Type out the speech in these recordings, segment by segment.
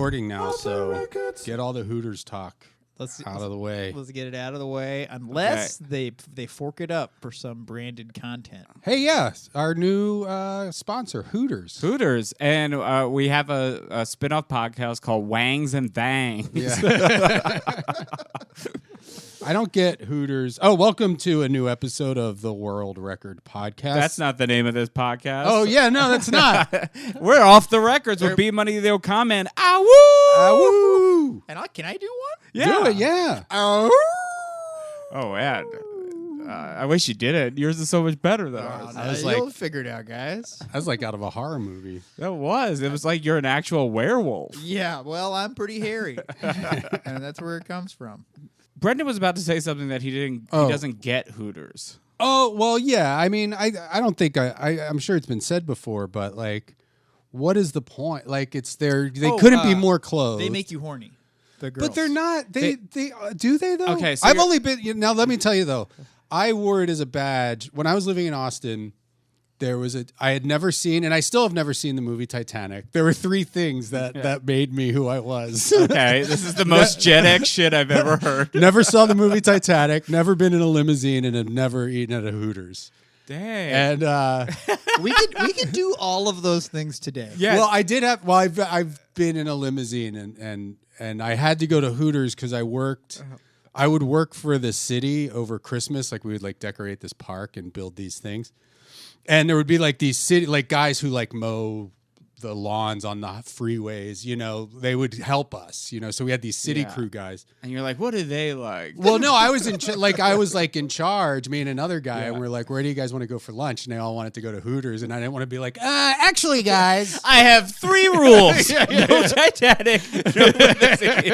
recording now, so get all the Hooters talk out of the way. Let's get it out of the way, unless they fork it up for some branded content. Hey, yeah, our new sponsor, Hooters. Hooters, and we have a spin-off podcast called Wangs and Thangs. Yeah. I don't get Hooters. Oh, welcome to a new episode of the World Record Podcast. That's not the name of this podcast. Oh, yeah, no, that's not. We're off the records with B Money. They'll comment, "Awoo!" Awoo! Can I do one? Yeah. Do it, yeah. Oh, man. I wish you did it. Yours is so much better than ours. I was You'll figure it out, guys. I was like out of a horror movie. It was like you're an actual werewolf. Yeah, well, I'm pretty hairy, and that's where it comes from. Brendan was about to say something that he doesn't get Hooters. Oh, well, yeah. I mean, I don't think I'm sure it's been said before, but like, what is the point? Like, it's they couldn't be more clothed. They make you horny. The girls. But they're not. They do they though? Okay, so I've only been now. Let me tell you though, I wore it as a badge when I was living in Austin. There was I had never seen, and I still have never seen the movie Titanic. There were three things that made me who I was. Okay, this is the most Gen X shit I've ever heard. Never saw the movie Titanic. Never been in a limousine, and have never eaten at a Hooters. Dang. And we could do all of those things today. Yeah. Well, I did have. Well, I've been in a limousine, and I had to go to Hooters because I worked. I would work for the city over Christmas. Like we would like decorate this park and build these things. And there would be like these guys who like mow the lawns on the freeways, they would help us, so we had these city crew guys. And you're like, what do they like? Well, no, I was in charge, me and another guy, and we're like, where do you guys want to go for lunch? And they all wanted to go to Hooters, and I didn't want to be like, actually, guys, I have 3 rules. No Titanic. No limousine.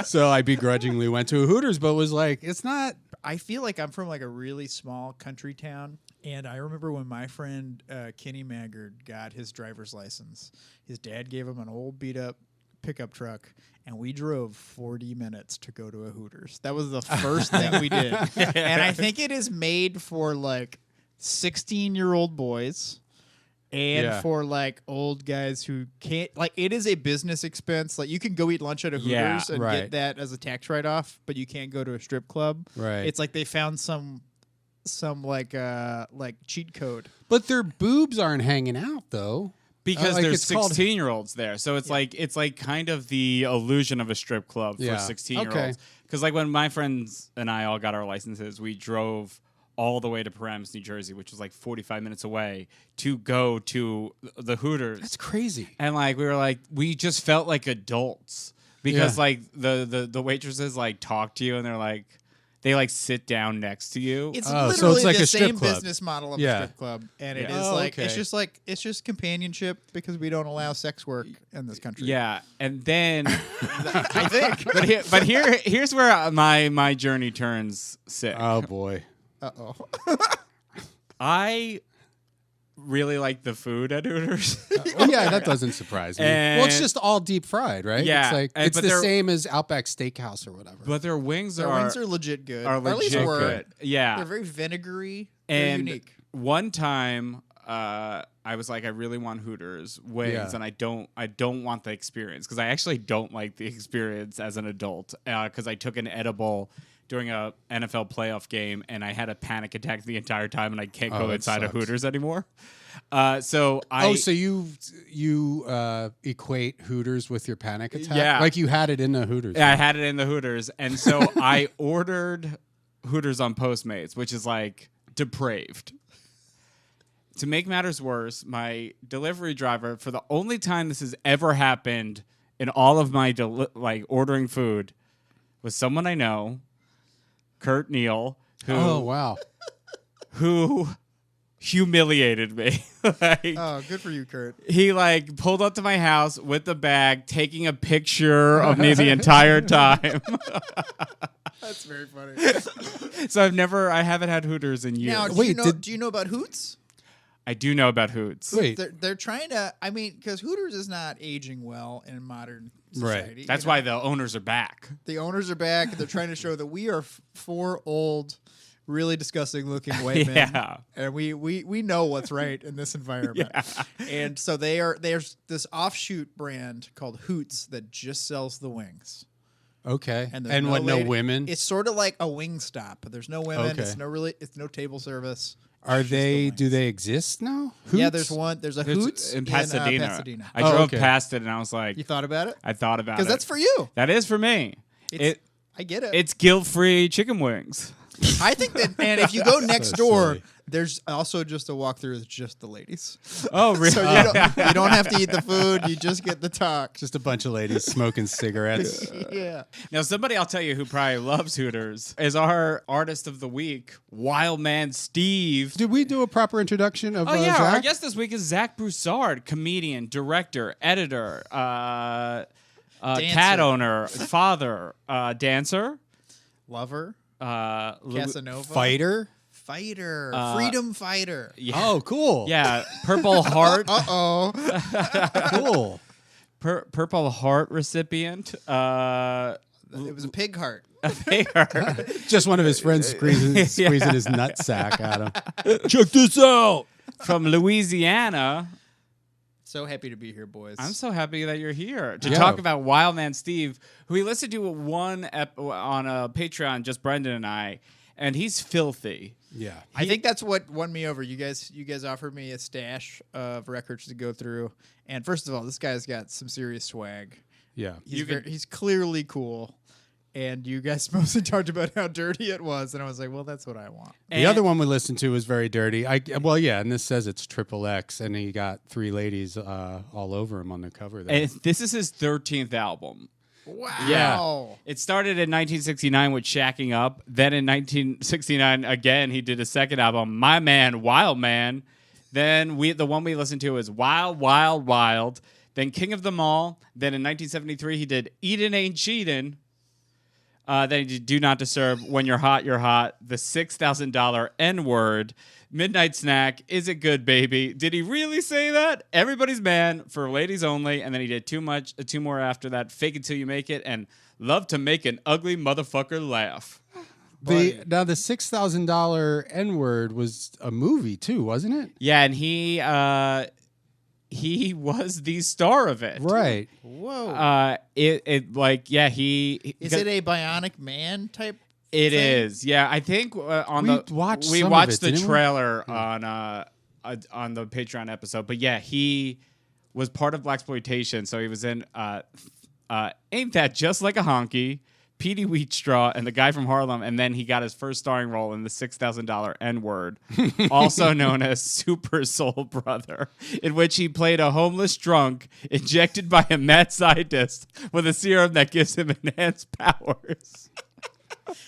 So I begrudgingly went to a Hooters, but was like, it's not. I feel like I'm from like a really small country town, and I remember when my friend Kenny Maggard got his driver's license. His dad gave him an old beat-up pickup truck, and we drove 40 minutes to go to a Hooters. That was the first thing we did, and I think it is made for like 16-year-old boys. And for like old guys who can't, like, it is a business expense. Like, you can go eat lunch at a Hooters and get that as a tax write-off, but you can't go to a strip club. Right. It's like they found some like cheat code. But their boobs aren't hanging out though. Because like there's it's called- 16-year-olds there. So it's like kind of the illusion of a strip club for 16-year-olds. Because like when my friends and I all got our licenses, we drove all the way to Paramus, New Jersey, which was like 45 minutes away, to go to the Hooters. That's crazy. And like we just felt like adults because like the waitresses like talk to you and they like sit down next to you. It's so literally it's like the a strip same club. business model of a strip club, and it is it's just companionship because we don't allow sex work in this country. Yeah, and then I think, but here's where my journey turns sick. Oh boy. Uh-oh. I really like the food at Hooters. Well, yeah, that doesn't surprise me. Well, it's just all deep fried, right? Yeah, it's like it's the same as Outback Steakhouse or whatever. But their wings Their are wings are legit good. Are Or at least legit were. good. Yeah, They're very vinegary. and They're unique. one time I was like, I really want Hooters wings, and I don't want the experience because I actually don't like the experience as an adult because I took an edible during a NFL playoff game, and I had a panic attack the entire time, and I can't go inside of Hooters anymore. So you equate Hooters with your panic attack? Yeah. Like you had it in the Hooters. Yeah, I had it in the Hooters, and so I ordered Hooters on Postmates, which is like depraved. To make matters worse, my delivery driver, for the only time this has ever happened in all of my ordering food, was someone I know, Kurt Neal, who humiliated me. Oh, good for you, Kurt. He like pulled up to my house with the bag, taking a picture of me the entire time. That's very funny. So I haven't had Hooters in years. Now, do you know about Hoots? I do know about Hoots. Wait. They're trying to, I mean, because Hooters is not aging well in modern society. Right. That's why the owners are back. The owners are back. They're trying to show that we are 4 old, really disgusting looking white men. Yeah. And we know what's right in this environment. And so there's this offshoot brand called Hoots that just sells the wings. Okay. And, And what, no women? It's sort of like a wing stop, but there's no women. Okay. It's no table service. Are It's just the they? wings. Do they exist now? Yeah, Hoots? there's one. There's a There's Hoots in Pasadena. Pasadena. I drove okay. past it and I was like, You thought about it? I thought about it. Because that's for you. That is for me. I get it. It's guilt-free chicken wings. I think that, and if you go next So door, silly. there's also just a walkthrough with just the ladies. Oh, really? So you don't have to eat the food. You just get the talk. Just a bunch of ladies smoking cigarettes. Yeah. Now, somebody I'll tell you who probably loves Hooters is our artist of the week, Wildman Steve. Did we do a proper introduction of Oh, yeah. Zach? Our guest this week is Zach Broussard, comedian, director, editor, cat owner, father, dancer, Lover. Lu- Casanova. Fighter? Fighter. Freedom fighter. yeah. Oh, cool. Yeah, Purple Heart. Uh-oh. Cool. Purple Heart recipient. It was a pig heart. Just one of his friends squeezing his nutsack at him. Check this out. From Louisiana. So happy to be here, boys. I'm so happy that you're here to Yeah. talk about Wildman Steve, who we listened to on a Patreon, just Brendan and I, and he's filthy. Yeah. I think that's what won me over. You guys offered me a stash of records to go through. And first of all, this guy's got some serious swag. Yeah. He's clearly cool. And you guys mostly talked about how dirty it was, and I was like, well, that's what I want. The other one we listened to was very dirty. And this says it's XXX, and he got 3 ladies all over him on the cover there. And this is his 13th album. Wow. Yeah. It started in 1969 with Shacking Up. Then in 1969, again, he did a second album, My Man, Wild Man. Then the one we listened to is Wild, Wild, Wild. Then King of Them All. Then in 1973, he did Eatin' Ain't Cheatin'. Then he did Do Not Disturb, When You're Hot, You're Hot, The $6,000 N-Word, Midnight Snack, Is It Good, Baby? Did he really say that? Everybody's Man, For Ladies Only, and then he did two more after that, Fake It Till You Make It, and Love to Make an Ugly Motherfucker Laugh. Now the $6,000 N-word was a movie too, wasn't it? Yeah, and he was the star of it. Right. Whoa. Is it a Bionic Man type? It thing? is. Yeah, I think We watched some of it, the didn't we? trailer on the Patreon episode. But yeah, he was part of Blaxploitation, so he was in Ain't That Just Like a Honky, Petey Wheatstraw, and The Guy from Harlem, and then he got his first starring role in The $6,000 N-Word, also known as Super Soul Brother, in which he played a homeless drunk injected by a mad scientist with a serum that gives him enhanced powers.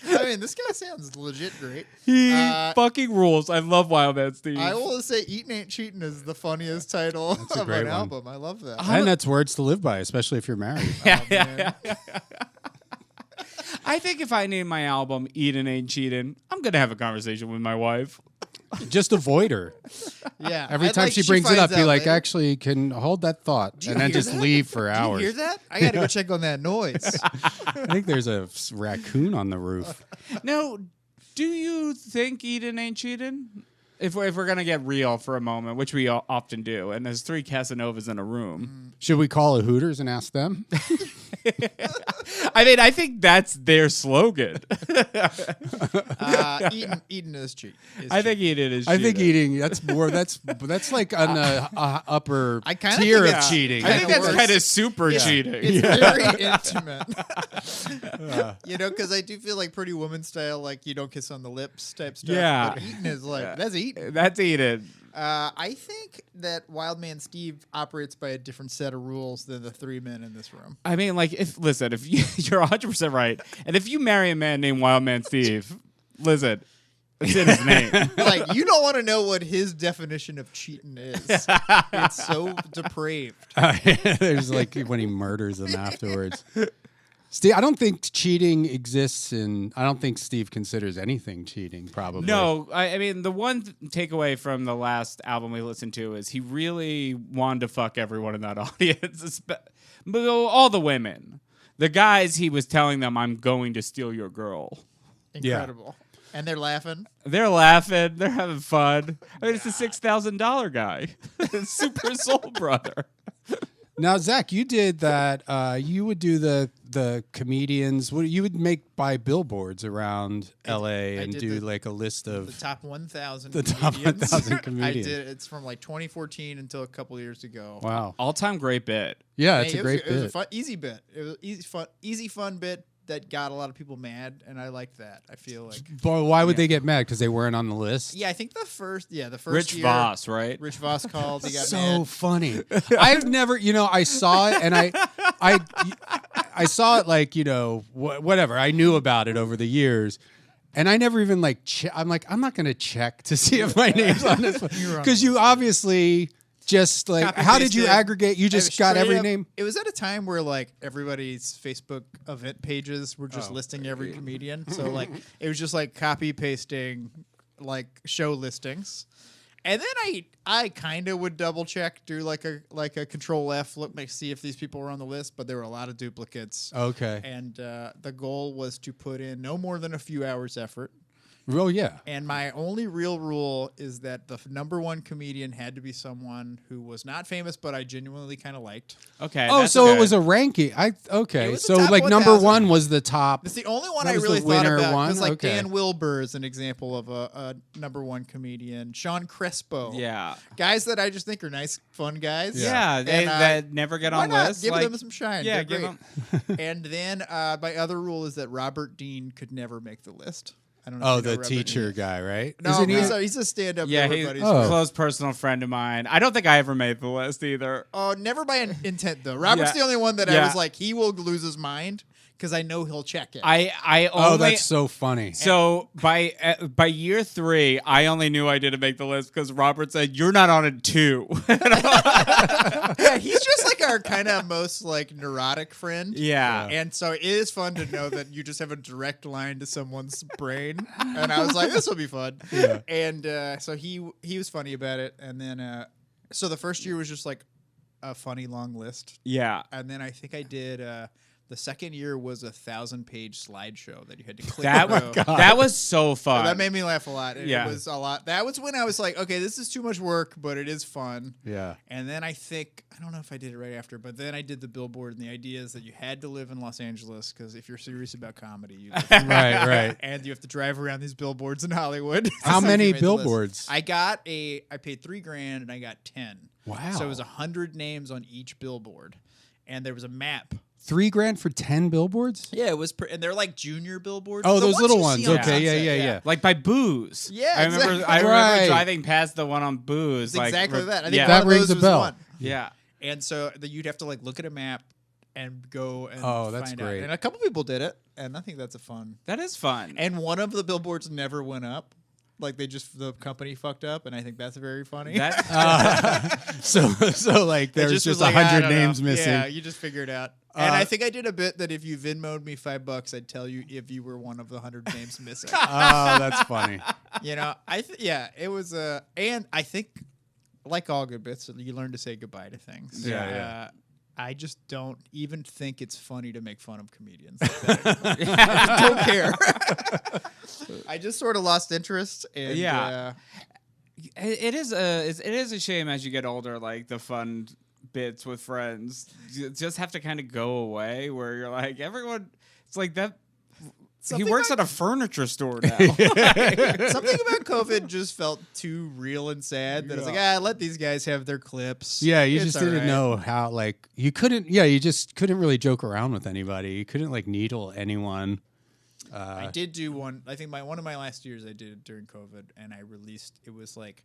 I mean, this guy sounds legit great. He fucking rules. I love Wildman Steve. I will say Eatin' Ain't Cheatin' is the funniest title a of great an one. album. I love that. And that's words to live by, especially if you're married. Oh, man. I think if I name my album Eatin' Ain't Cheatin', I'm going to have a conversation with my wife. Just avoid her. Yeah. Every I'd time like she brings it up, finds be out like, later. actually, can hold that thought, you and then hear just that? leave for Do hours. you hear that? I got to go check on that noise. I think there's a raccoon on the roof. Now, do you think Eatin' Ain't Cheatin'? If we're going to get real for a moment, which we often do, and there's 3 Casanovas in a room. Should we call a Hooters and ask them? I mean, I think that's their slogan. Eatin' is cheat. I think Eatin' is I think cheating. eating. That's more. That's like on the upper I kinda tier think of it's- cheating. I think kinda that's worse. kind of super cheating. It's very intimate. You know, because I do feel like Pretty Woman style, like you don't kiss on the lips type stuff. Yeah. But Eatin' is like, that's Eatin'. That's Eatin'. I think that Wildman Steve operates by a different set of rules than the 3 men in this room. I mean, like, if you're 100% right, and if you marry a man named Wildman Steve, listen, it's in his name. Like, you don't want to know what his definition of cheating is. It's so depraved. There's like when he murders them afterwards. Steve, I don't think cheating exists I don't think Steve considers anything cheating, probably. No, I mean, the one takeaway from the last album we listened to is he really wanted to fuck everyone in that audience, all the women. The guys, he was telling them, I'm going to steal your girl. Incredible. And they're laughing. They're laughing. They're having fun. I mean, it's a $6,000 guy. Super Soul Brother. Now, Zach, you did that. You would do the comedians. You would buy billboards around L.A. and do like a list of the top 1,000. The top 1,000 I comedians. did. It's from like 2014 until a couple years ago. Wow. All-time great bit. Yeah, it's a great bit. It was a fun, easy bit. It was easy fun bit that got a lot of people mad, and I liked that. I feel like. But why would they get mad? Because they weren't on the list? Yeah, I think the first Rich year, Voss, right? Rich Voss called. He got So mad. funny. I've never, I saw it and I saw it like, whatever. I knew about it over the years. And I never even I'm like, I'm not going to check to see if my name's on this one. Because you obviously just how did you aggregate? You just got every name? It was at a time where like everybody's Facebook event pages were just listing every comedian. So like it was just like copy pasting like show listings. And then I kind of would double check, do like a control F, look, see if these people were on the list, but there were a lot of duplicates. Okay. And the goal was to put in no more than a few hours effort. Oh, yeah. And my only real rule is that the number one comedian had to be someone who was not famous, but I genuinely kind of liked. Okay. Oh, so good. it was a ranking. It was So the top like number 1,000. one was the top. It's the only one That I was really the thought winner about. one? Because like Okay. Dan Wilbur is an example of a number one comedian. Sean Crespo. Yeah. Guys that I just think are nice, fun guys. Yeah. They And, that never get why on not? lists. Give like, them some shine. Yeah, They're give great. them. And then my other rule is that Robert Dean could never make the list. I don't know. Oh, if you know the Robert teacher Dean. guy, right? No, Isn't he? he's a stand-up. Yeah, he's everybody's a Oh. close personal friend of mine. I don't think I ever made the list either. Oh, never by intent though. Robert's Yeah. the only one that I Yeah. was like, he will lose his mind because I know he'll check it. I only. Oh, that's so funny. So by year 3, I only knew I didn't make the list because Robert said you're not on it too. Yeah, he's just like our kind of most like neurotic friend. Yeah. And so it is fun to know that you just have a direct line to someone's brain. And I was like, this will be fun. Yeah. And so he was funny about it. And then so the first year was just like a funny long list. Yeah. And then I think I did the second year was a 1,000-page slideshow that you had to click. That was so fun. That made me laugh a lot. And Yeah. It was a lot. That was when I was like, okay, this is too much work, but it is fun. Yeah. And then I don't know if I did it right after, but then I did the billboard, and the idea is that you had to live in Los Angeles because if you're serious about comedy, you Right. and you have to drive around these billboards in Hollywood. How So many you made the list. billboards? I paid $3,000 and I got 10. Wow. So it was 100 names on each billboard, and there was a map. $3,000 for 10 billboards? Yeah, it was, and they're like junior billboards. Oh, The those little you ones. see on Okay, Sunset, yeah. like by Booze. Yeah, I remember. exactly. I remember Right. driving past the one on Booze. It's like exactly that. I think yeah. That one of rings those a was bell. one. Yeah. And so you'd have to like look at a map and go and Oh, that's find great. out. And a couple people did it, and I think that's a fun. That is fun. And one of the billboards never went up. Like the company fucked up, and I think that's very funny. So like It there's just was like, 100 I don't names know. missing. Yeah, you just figure it out. And I think I did a bit that if you Venmo'd me $5, I'd tell you if you were one of the 100 names missing. Oh, that's funny. It was and I think like all good bits, you learn to say goodbye to things. Yeah. I just don't even think it's funny to make fun of comedians. Like that. I just don't care. I just sort of lost interest. And, Yeah. It is a shame as you get older, like the fun bits with friends just have to kind of go away. Where you're like everyone, it's like that. Something he works like- at a furniture store now. Something about COVID just felt too real and sad that it's like, let these guys have their clips. Yeah, you It's just all didn't right. know how, like, you just couldn't really joke around with anybody. You couldn't, like, needle anyone. I did do one. I think one of my last years I did it during COVID, and I released. It was like,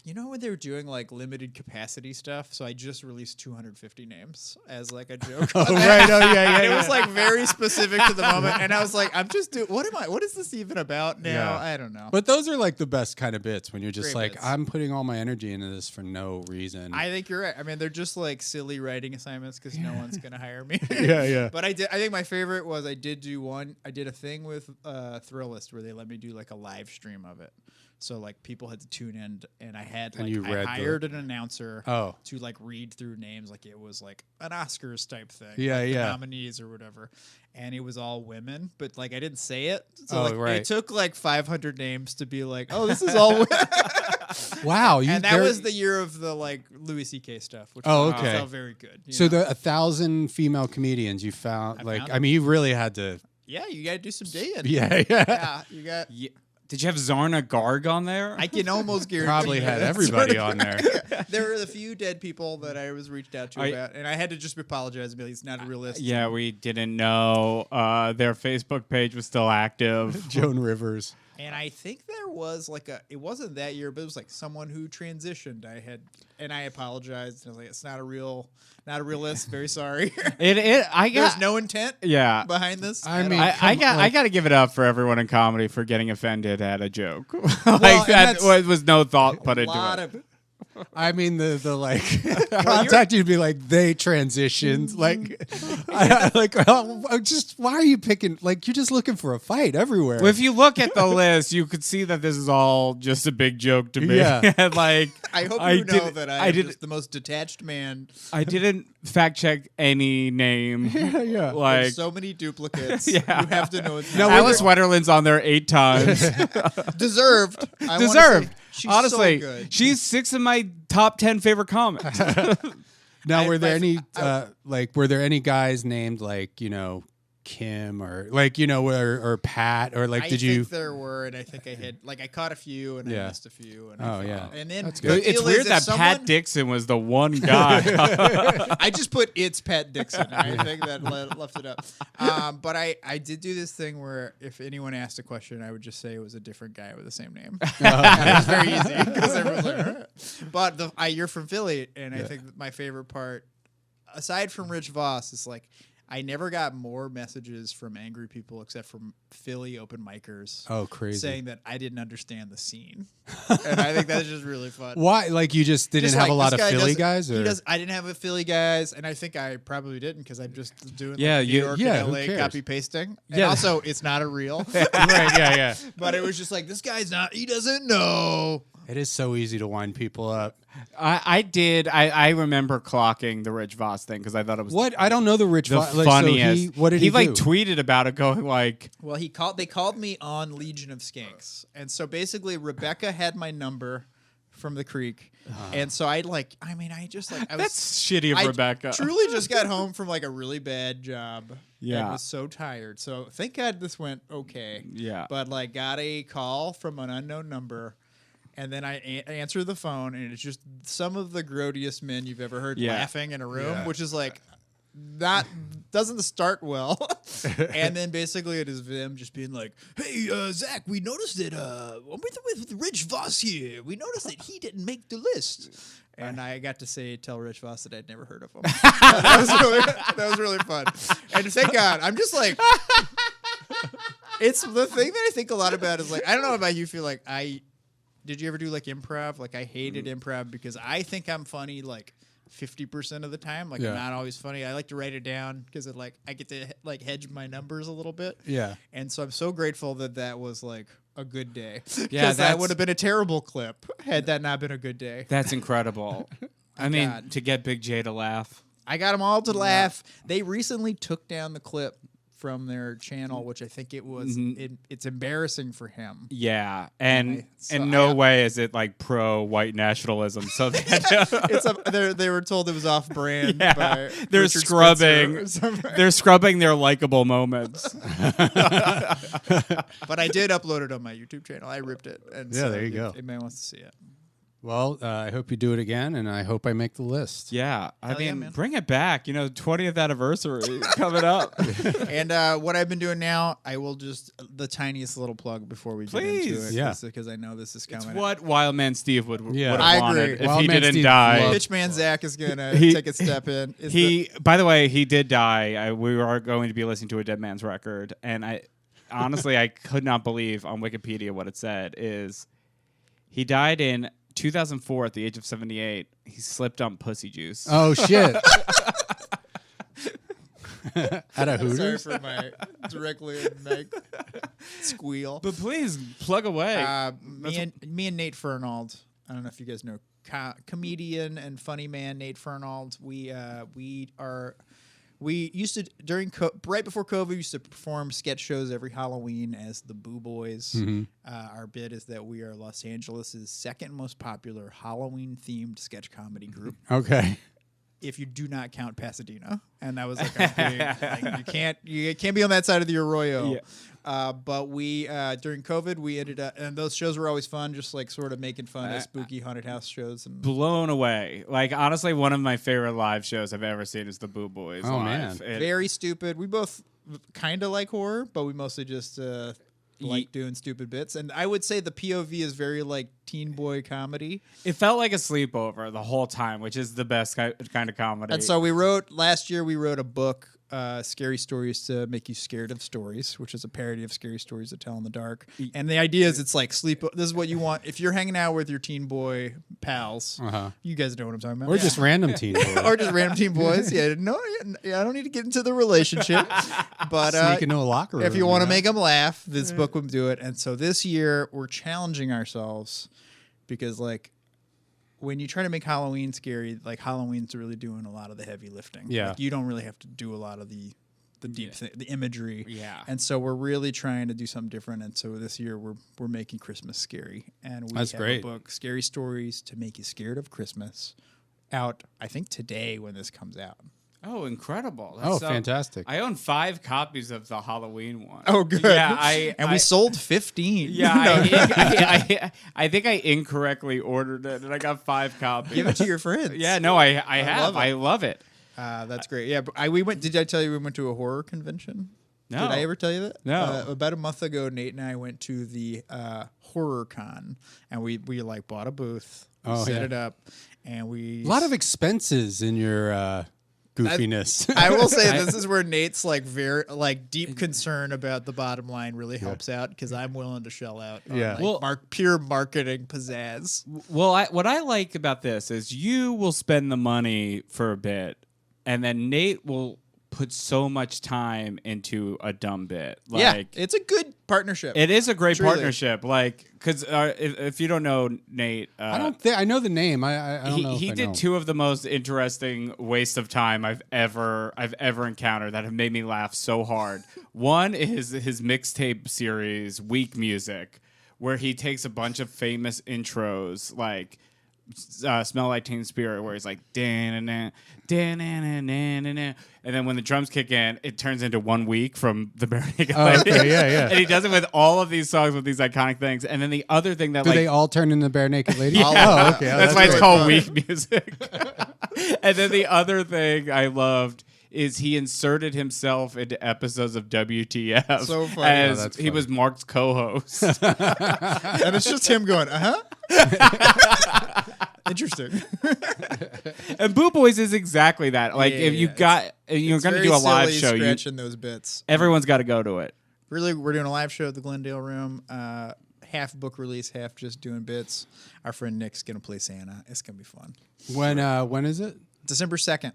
you know when they were doing like limited capacity stuff. So I just released 250 names as like a joke. Oh, right. Oh, yeah. And it was like very specific to the moment, and I was like, I'm just doing. What is this even about now? Yeah. I don't know. But those are, like, the best kind of bits when you're just Great like, bits. I'm putting all my energy into this for no reason. I think you're right. I mean, they're just like silly writing assignments because no one's gonna hire me. Yeah. But I think my favorite was I did a thing with Thrillist where they let me do like a live stream of it. So like people had to tune in, and I had And like you I read hired an announcer Oh. to like read through names like it was like an Oscars type thing. Yeah, like the yeah. nominees or whatever. And it was all women, but like I didn't say it. So Oh, like right. it took like 500 names to be like, oh, this is all women. Wow. And that was the year of the like Louis C.K. stuff, which okay. felt very good. So know? the 1,000 female comedians you found, I found I mean, you really had to. Yeah, you got to do some digging. Yeah. Yeah, you got. Yeah. Did you have Zarna Garg on there? I can almost guarantee. Probably had that. everybody on there. There were a few dead people that I was reached out to about, and I had to just apologize and be like, it's not a real list. Yeah, we didn't know their Facebook page was still active. Joan Rivers. And I think there was like it wasn't that year, but it was like someone who transitioned. I apologized. And I was like, it's not a real list. Very sorry. There's no intent Yeah. behind this. I mean, I got to give it up for everyone in comedy for getting offended at a joke. and that that's was no thought put a into lot it. of. I mean, the like contact you'd be like, they transitioned. Like, just why are you picking? Like, you're just looking for a fight everywhere. Well, if you look at the list, you could see that this is all just a big joke to me. Yeah. And like, I hope you know that I am did- just the most detached man. I didn't fact check any name. yeah. Like, There's so many duplicates. Yeah. You have to know it's No, not Alice Wetterland's on there 8 times. deserved. I wanna Deserved. say, she's Honestly, so good. she's 6 of my top 10 favorite comics. Now, I- were there my- any were there any guys named like Kim or like or Pat or like I did you? think there were, and I think I had I caught a few, and Yeah. I missed a few. And Oh, yeah. and then That's the good. It's deal weird is that if someone- Pat Dixon was the one guy. I just put it's Pat Dixon. And I think that left it up. But I did do this thing where if anyone asked a question, I would just say it was a different guy with the same name. And it was very easy because everyone's like, all right. But you're from Philly, and I think that my favorite part, aside from Rich Voss, is like I never got more messages from angry people except from Philly open micers. Oh, crazy! Saying that I didn't understand the scene, and I think that's just really fun. Why? Like you just didn't Just have like, a lot this of guy Philly doesn't- guys, He or does. I didn't have a Philly guys, and I think I probably didn't because I'm just doing Yeah, New York yeah, and who LA cares? copy pasting. And Yeah. also, it's not a real. right? Yeah. But it was just like this guy's not. He doesn't know. It is so easy to wind people up. I remember clocking the Rich Voss thing because I thought it was What? I don't know the Rich. the Like, so funniest. what did he do? like tweeted about it, going like, Well, they called me on Legion of Skanks, and so basically Rebecca had my number from the Creek, and so I was "That's shitty of I Rebecca." truly just got home from like a really bad job. Yeah. And was so tired. So thank God this went okay. Yeah. But like got a call from an unknown number. And then I answer the phone, and it's just some of the grodiest men you've ever heard Yeah. laughing in a room, Yeah. which is like that doesn't start well. And then basically it is them just being like, "Hey, Zach, we noticed that with Rich Voss here, we noticed that he didn't make the list." And I got to tell Rich Voss that I'd never heard of him. that was really fun. And thank God, I'm just like, it's the thing that I think a lot about is like, I don't know about you, feel like did you ever do like improv? Like I hated improv because I think I'm funny like 50% of the time. Like Yeah. I'm not always funny. I like to write it down because I get to like hedge my numbers a little bit. Yeah. And so I'm so grateful that was like a good day. Yeah, Because that that's- would have been a terrible clip had that not been a good day. That's incredible. I mean, God. to get Big J to laugh. I got them all to laugh. They recently took down the clip from their channel, which I think it was. It's embarrassing for him. Yeah, and so in no way is it like pro white nationalism. So They were told it was off brand. Yeah. By They're Richard scrubbing. Spencer. they're scrubbing their likable moments. But I did upload it on my YouTube channel. I ripped it. And Yeah, so there you if go. Anybody wants to see it. Well, I hope you do it again, and I hope I make the list. Yeah, I Hell yeah, mean, man. bring it back. 20th anniversary coming up. And what I've been doing now, I will just the tiniest little plug before we get into Please. it. Yeah. Because I know this is It's coming. what Wildman Steve would Yeah. have I wanted agree. if Wildman he didn't Steve die. loved- Pitchman Zach is gonna He- take a step in. By the way, he did die. We are going to be listening to a dead man's record, and I honestly I could not believe on Wikipedia what it said is he died in 2004 at the age of 78. He slipped on pussy juice. Oh shit! At a Sorry Hooters. for my directly mic. Squeal. But please plug away. Me and Nate Fernald. I don't know if you guys know comedian and funny man Nate Fernald. We used to right before COVID, we used to perform sketch shows every Halloween as the PUZZYBOYZ. Mm-hmm. Our bit is that we are Los Angeles' second most popular Halloween themed sketch comedy group. Okay. If you do not count Pasadena, and that was like a big, like, you can't be on that side of the Arroyo. Yeah. But we during COVID we ended up, and those shows were always fun, just like sort of making fun of spooky haunted house shows. And blown away. Like honestly, one of my favorite live shows I've ever seen is the PUZZYBOYZ. Oh live. man, very stupid. We both kind of like horror, but we mostly just like doing stupid bits. And I would say the POV is very like teen boy comedy. It felt like a sleepover the whole time, which is the best kind of comedy. And so last year we wrote a book, Scary Stories to Make You Scared of Stories, which is a parody of Scary Stories to Tell in the Dark. And the idea is it's like this is what you want. If you're hanging out with your teen boy pals, you guys know what I'm talking about. Or just random teen boys. Or just random teen boys. Yeah, I don't need to get into the relationship. But sneak into a locker room. If you want to make them laugh, this book would do it. And so this year we're challenging ourselves because like when you try to make Halloween scary, like Halloween's really doing a lot of the heavy lifting. Yeah. Like, you don't really have to do a lot of the deep the imagery. Yeah. And so we're really trying to do something different. And so this year we're making Christmas scary. And we That's have great. a book, Scary Stories to Make You Scared of Christmas, out I think today when this comes out. Oh, incredible. Fantastic. I own 5 copies of the Halloween one. Oh, good. Yeah, we sold 15. Yeah, I think I incorrectly ordered it, and I got 5 copies. Give it to your friends. Yeah, no, I have. I love it. That's great. Yeah, but we went. Did I tell you we went to a horror convention? No. Did I ever tell you that? No. About a month ago, Nate and I went to the Horror Con, and we like bought a booth, set it up, and we a lot of expenses in your goofiness. I will say this is where Nate's like very like deep concern about the bottom line really helps out because I'm willing to shell out. Yeah. On, like, pure marketing pizzazz. Well, what I like about this is you will spend the money for a bit, and then Nate will put so much time into a dumb bit. Like, it's a good partnership. It is a great Truly. partnership. Like, because if you don't know Nate, I know the name. I don't know. He did 2 of the most interesting wastes of time I've ever encountered that have made me laugh so hard. One is his mixtape series, Weak Music, where he takes a bunch of famous intros like Smell Like Teen Spirit, where he's like dan-na-na, dan-na-na-na-na-na. And then when the drums kick in, it turns into 1 Week from the Bare Naked Lady. Okay, yeah. And he does it with all of these songs with these iconic things. And then the other thing that Do they all turn into Bare Naked Lady? Yeah. Oh, okay. That's why it's called Weak Music. And then the other thing I loved is he inserted himself into episodes of WTF So funny. as he was Mark's co-host. And it's just him going, Interesting. And PUZZYBOYZ is exactly that. Like, if you're going to do a live show, scratching those bits. Everyone's got to go to it. Really, we're doing a live show at the Glendale Room. Half book release, half just doing bits. Our friend Nick's gonna play Santa. It's gonna be fun. When is it? December 2nd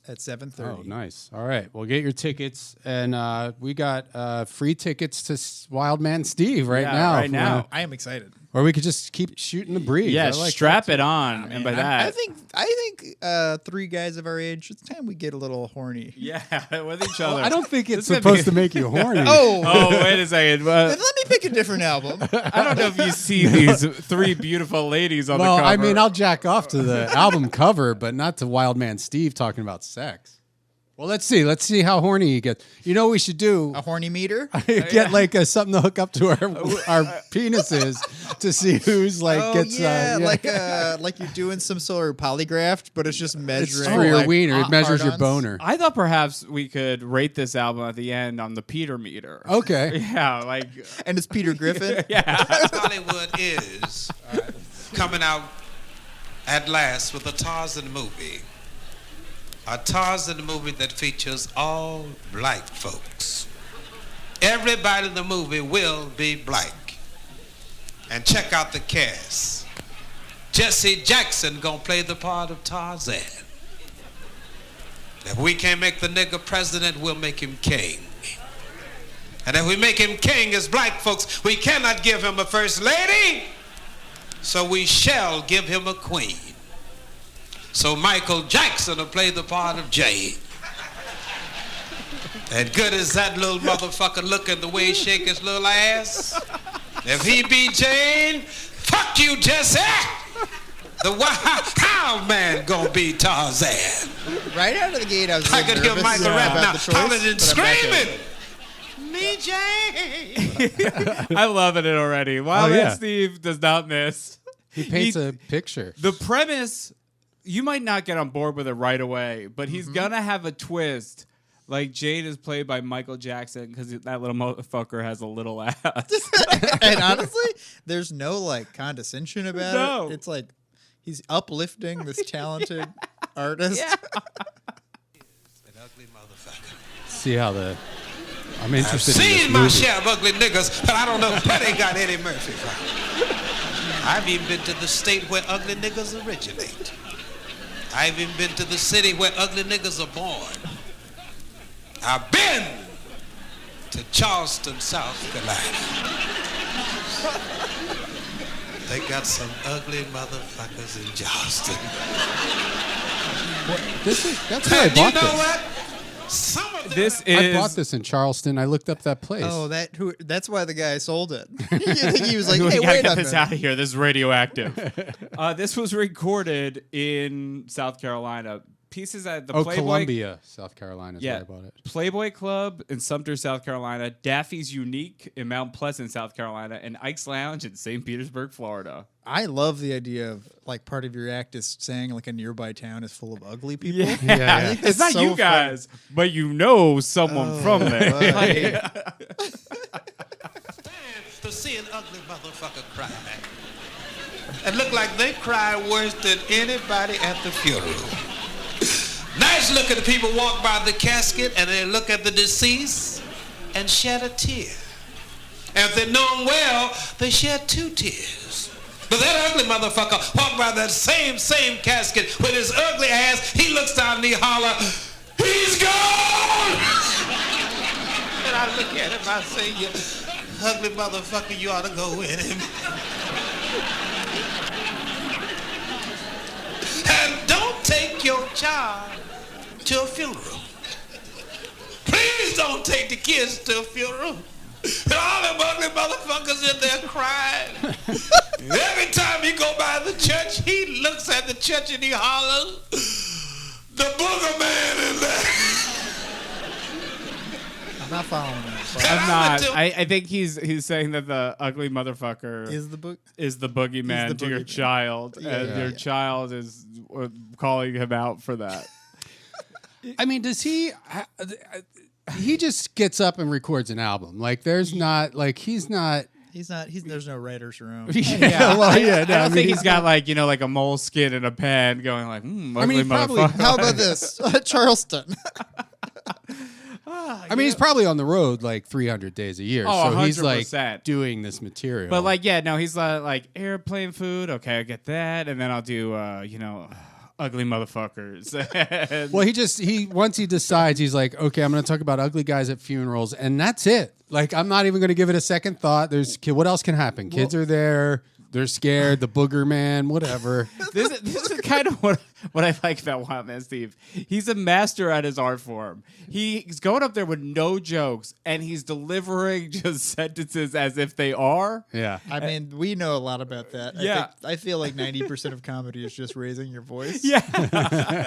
at 7:30. Oh, nice. All right. Well, get your tickets, and we got free tickets to WILDMAN Steve right now. Right now. I am excited. Or we could just keep shooting the breeze. Yeah, I like strap that it on. And by that, I think 3 guys of our age, it's time we get a little horny. yeah, with each other. I don't think it's This is supposed to make you horny. Oh, wait a second. Let me pick a different album. I don't know if you see these 3 beautiful ladies on the cover. I mean, I'll jack off to the album cover, but not to WILDMAN Steve talking about sex. Well, let's see. Let's see how horny he gets. You know what we should do? A horny meter? Get like something to hook up to our penises to see who's like gets. Like you're doing some sort of polygraph, but it's just measuring. It's for your like, wiener. It measures your hard-ons. boner. I thought perhaps we could rate this album at the end on the Peter meter. Okay. Yeah, like And it's Peter Griffin. yeah. Hollywood is coming out at last with a Tarzan movie. A Tarzan movie that features all black folks. Everybody in the movie will be black. And check out the cast. Jesse Jackson gonna play the part of Tarzan. If we can't make the nigger president, we'll make him king. And if we make him king as black folks, we cannot give him a first lady, so we shall give him a queen. So Michael Jackson will play the part of Jane. And good as that little motherfucker looking, the way he shake his little ass, if he be Jane, fuck you, Jesse. The wild man gonna be Tarzan. Right out of the gate, I was I could hear Michael Ratner hollering and screaming. Me, Jane. I'm loving it already. Wildman Steve does not miss. He paints a picture. The premise, you might not get on board with it right away, but he's gonna have a twist. Like Jade is played by Michael Jackson because that little motherfucker has a little ass. And honestly, there's no like condescension about No. it. It's like he's uplifting this talented artist. Yeah. An ugly motherfucker. See how the... I'm I've interested in seen this my movie. share of ugly niggas, but I don't know where they got Eddie Murphy from. I've even been to the state where ugly niggas originate. I've even been to the city where ugly niggas are born. I've been to Charleston, South Carolina. They got some ugly motherfuckers in Charleston. That's where I And bought you know this. what? Some of them This I is bought this in Charleston. I looked up that place. Oh, that's why the guy sold it. You think he was like, we hey, gotta wait get a this minute. out of here. This is radioactive. This was recorded in South Carolina. Pieces at the Playboy. Columbia, South Carolina is Yeah, where I bought it. Playboy Club in Sumter, South Carolina. Daffy's Unique in Mount Pleasant, South Carolina, and Ike's Lounge in St. Petersburg, Florida. I love the idea of like part of your act is saying like a nearby town is full of ugly people. Yeah, yeah. think it's that's not so you guys, but you know someone from there. right. to see an ugly motherfucker cry. And look like they cry worse than anybody at the funeral. Nice look at the people walk by the casket and they look at the deceased and shed a tear. And if they know him well, they shed 2 tears. But that ugly motherfucker walk by that same casket with his ugly ass. He looks down and he holler, he's gone! And I look at him, I say, you ugly motherfucker, you ought to go with him. And don't take your child to a funeral. Please don't take the kids to a funeral. And all them ugly motherfuckers in there crying. Every time he go by the church, he looks at the church and he hollers, the booger man in there. I'm not following that. I'm not. I think he's saying that the ugly motherfucker Is the book? is the boogeyman the to your boogeyman. child, Yeah. and your child is calling him out for that. I mean, does he? He just gets up and records an album. Like, there's not like he's not. There's no writer's room. Yeah, well, yeah. I don't think he's got like like a moleskin and a pen going like, ugly he probably- motherfucker. How about this? Charleston. I mean, he's probably on the road like 300 days a year. Oh, so he's 100%. like doing this material. But like, yeah, no, he's like airplane food. Okay, I get that, and then I'll do ugly motherfuckers. well, he once he decides, he's like, okay, I'm going to talk about ugly guys at funerals, and that's it. Like, I'm not even going to give it a second thought. What else can happen? Kids are there. They're scared. The booger man, whatever. This is kind of what I like about Wildman Steve. He's a master at his art form. He's going up there with no jokes, and he's delivering just sentences as if they are. Yeah. I mean, we know a lot about that. Yeah. I feel like 90% of comedy is just raising your voice. Yeah.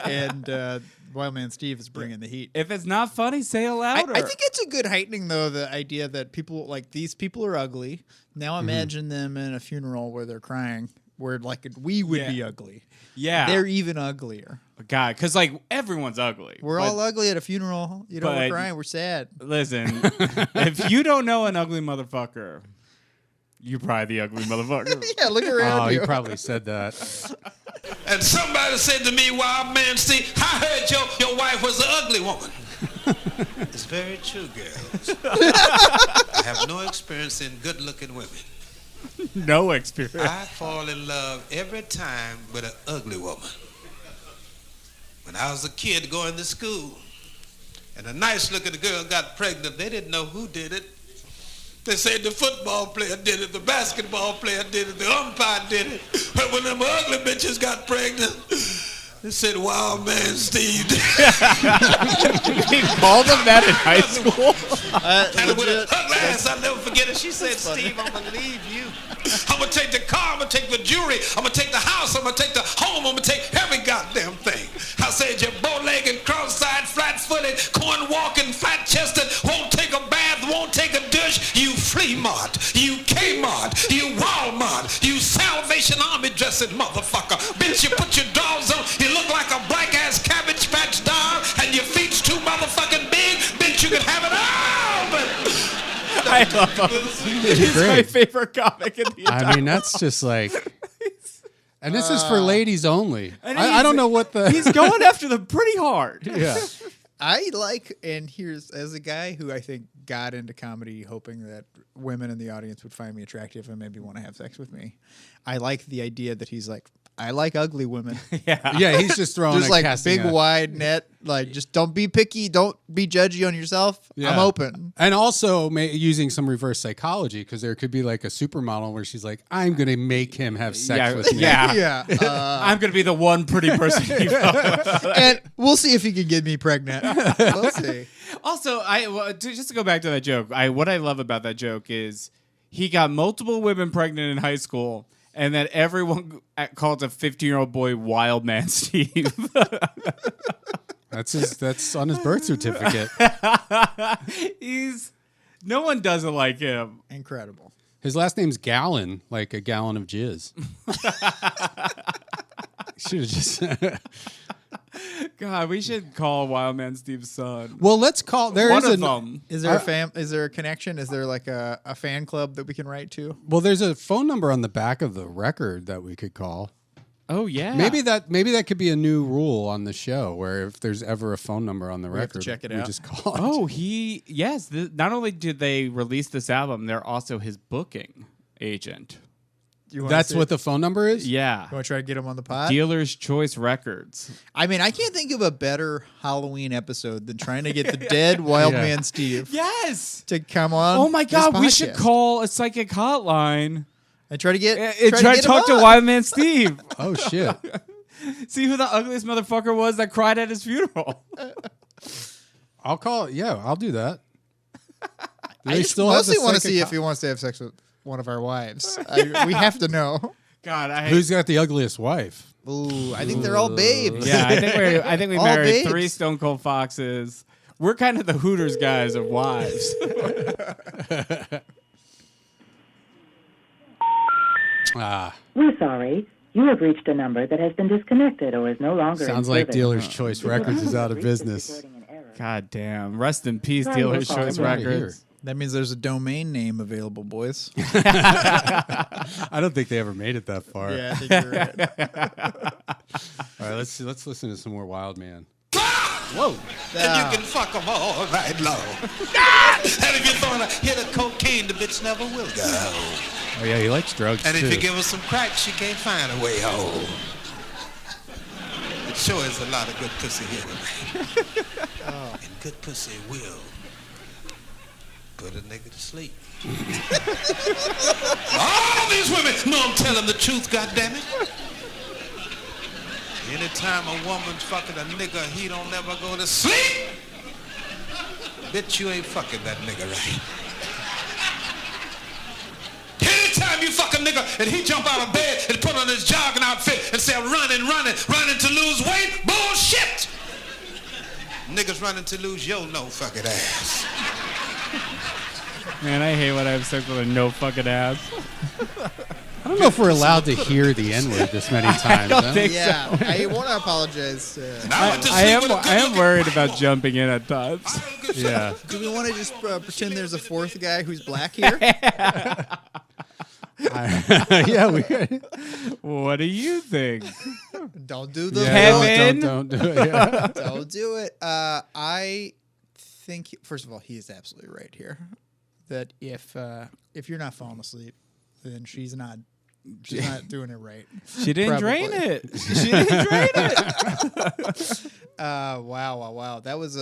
And Wildman Steve is bringing the heat. If it's not funny, say it louder. I think it's a good heightening, though, the idea that people, like, these people are ugly. Now imagine them in a funeral where they're crying, where, like, we would be ugly. Yeah. They're even uglier. God, because like everyone's ugly. We're all ugly at a funeral. You know, but- we're crying, we're sad. Listen, if you don't know an ugly motherfucker, you're probably the ugly motherfucker. Yeah, look around Oh, you. he probably said that. And somebody said to me, Wild Man Steve, I heard your wife was an ugly woman. It's very true, girls. I have no experience in good-looking women. No experience. I fall in love every time with an ugly woman. When I was a kid going to school, and a nice-looking girl got pregnant, they didn't know who did it. They said the football player did it, the basketball player did it, the umpire did it. But when them ugly bitches got pregnant, they said, Wild Man Steve. He called him that in high school. And with her ugly ass, I'll never forget it. She said, Steve, I'm going to leave you. I'm going to take the car, I'm going to take the jewelry, I'm going to take the house, I'm going to take the home, I'm going to take every goddamn thing. I said, you're bow-legged, cross-eyed, flat-footed, corn-walking, fat-chested, won't take a bath, won't take a douche, you Flea Mart, you Kmart, you Walmart, you Salvation Army dressing motherfucker. Bitch, you put your drawers on, you look like a black-ass Cabbage Patch doll, and your feet's too motherfucking big. Bitch, you can have it all, but... I love him. He's my favorite comic in the entire I mean, that's just like... And this is for ladies only. I don't know what the... He's going after them pretty hard. Yeah. I like, and here's, as a guy who I think got into comedy hoping that women in the audience would find me attractive and maybe want to have sex with me, I like the idea that he's like, I like ugly women. Yeah, he's just throwing Just a like casting big a- wide net, like just don't be picky, don't be judgy on yourself. Yeah. I'm open. And also using some reverse psychology, because there could be like a supermodel where she's like, I'm going to make him have sex with me. Yeah. Yeah. I'm going to be the one pretty person you know. And we'll see if he can get me pregnant. We'll see. Also, just to go back to that joke, what I love about that joke is he got multiple women pregnant in high school, and that everyone called a 15-year-old boy Wild Man Steve. That's on his birth certificate. No one does it like him. Incredible. His last name's Gallon, like a gallon of jizz. Should have just... God, we should call Wild Man Steve's son. Well, let's call... There One is of them. Is there Is there a connection? Is there like a fan club that we can write to? Well, there's a phone number on the back of the record that we could call. Oh, yeah. Maybe that could be a new rule on the show, where if there's ever a phone number on the have to record, check it we out. just call it. Oh, yes. Not only did they release this album, they're also his booking agent. That's what the phone number is? Yeah. You want to try to get him on the pod? Dealer's Choice Records. I mean, I can't think of a better Halloween episode than trying to get the dead Wild Yeah. Man Steve Yes. to come on. Oh my this God, we should podcast call a psychic hotline and try to get and try to talk to Wild Man Steve. Oh, shit. See who the ugliest motherfucker was that cried at his funeral. I'll call it. Yeah, I'll do that. I just mostly want to see if he wants to have sex with one of our wives. We have to know. God, Who's got the ugliest wife? Ooh, I think they're all babes. Yeah, I think we All married babes. 3 Stone Cold Foxes. We're kind of the Hooters guys of wives. We're sorry. You have reached a number that has been disconnected or is no longer Sounds in like service. Dealer's Choice Records is out of Reached this business. recording in error. God damn. Rest in peace, Try Dealer's your Choice phone. Outta here. Records. That means there's a domain name available, boys. I don't think they ever made it that far. Yeah, I think you're right. All right, let's listen to some more Wild Man. Whoa. And you can fuck them all night long. And if you throw a hit of cocaine, the bitch never will go. Oh yeah, he likes drugs And too. if you give her some crack, she can't find a way home. It sure is a lot of good pussy here tonight. And good pussy will put a nigga to sleep. All these women know I'm telling the truth, goddammit. Anytime a woman's fucking a nigga, he don't never go to sleep. Bitch, you ain't fucking that nigga right. Anytime you fuck a nigga and he jump out of bed and put on his jogging outfit and say, I'm running to lose weight, bullshit. Niggas running to lose your no fucking ass. Man, I hate when I have sex with a no fucking ass. I don't know if we're allowed to hear the N-word this many times. don't huh? think- Yeah, I want to apologize. I am worried about jumping in at times. Yeah. Do we want to just pretend there's a fourth guy who's black here? Yeah, we. What do you think? Don't do the Kevin? Don't do it. Yeah. Don't do it. I think, first of all, he is absolutely right here. That if you're not falling asleep, then she's not She's not doing it right. She didn't drain it. She didn't drain it. Wow. That was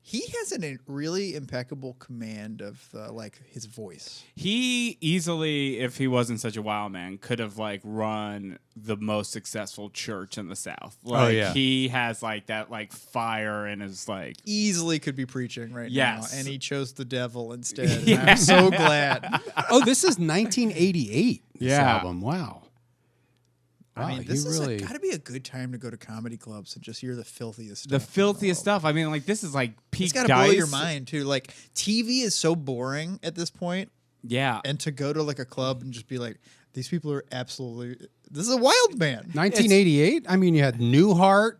he has a really impeccable command of like his voice. He easily, if he wasn't such a wild man, could have like run the most successful church in the South. Like, he has like that like fire in his like easily could be preaching right now, and he chose the devil instead. Yeah. And I'm so glad. Oh, this is 1988. This album. Wow. I mean, this is got to be a good time to go to comedy clubs and just hear the filthiest stuff. The filthiest stuff. I mean, like, this is like peak It's got to blow your mind, too. Like, TV is so boring at this point. Yeah. And to go to, like, a club and just be like, these people are absolutely... This is a wild man. 1988? I mean, you had Newhart.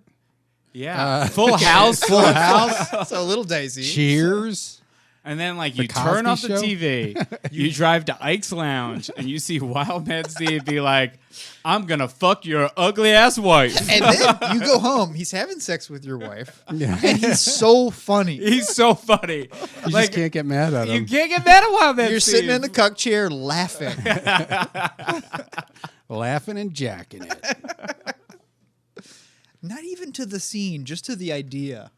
Yeah. Full House. Full House. So a little dicey. Cheers. And then, like, The you turn Cosby off the Show? TV, you drive to Ike's Lounge, and you see Wild Man Steve be like, I'm going to fuck your ugly-ass wife. And then you go home. He's having sex with your wife. Yeah. And he's so funny. He's so funny. You just can't get mad at him. You can't get mad at Wild Man You're Steve. sitting in the cuck chair laughing. Laughing and jacking it. Not even to the scene, just to the idea.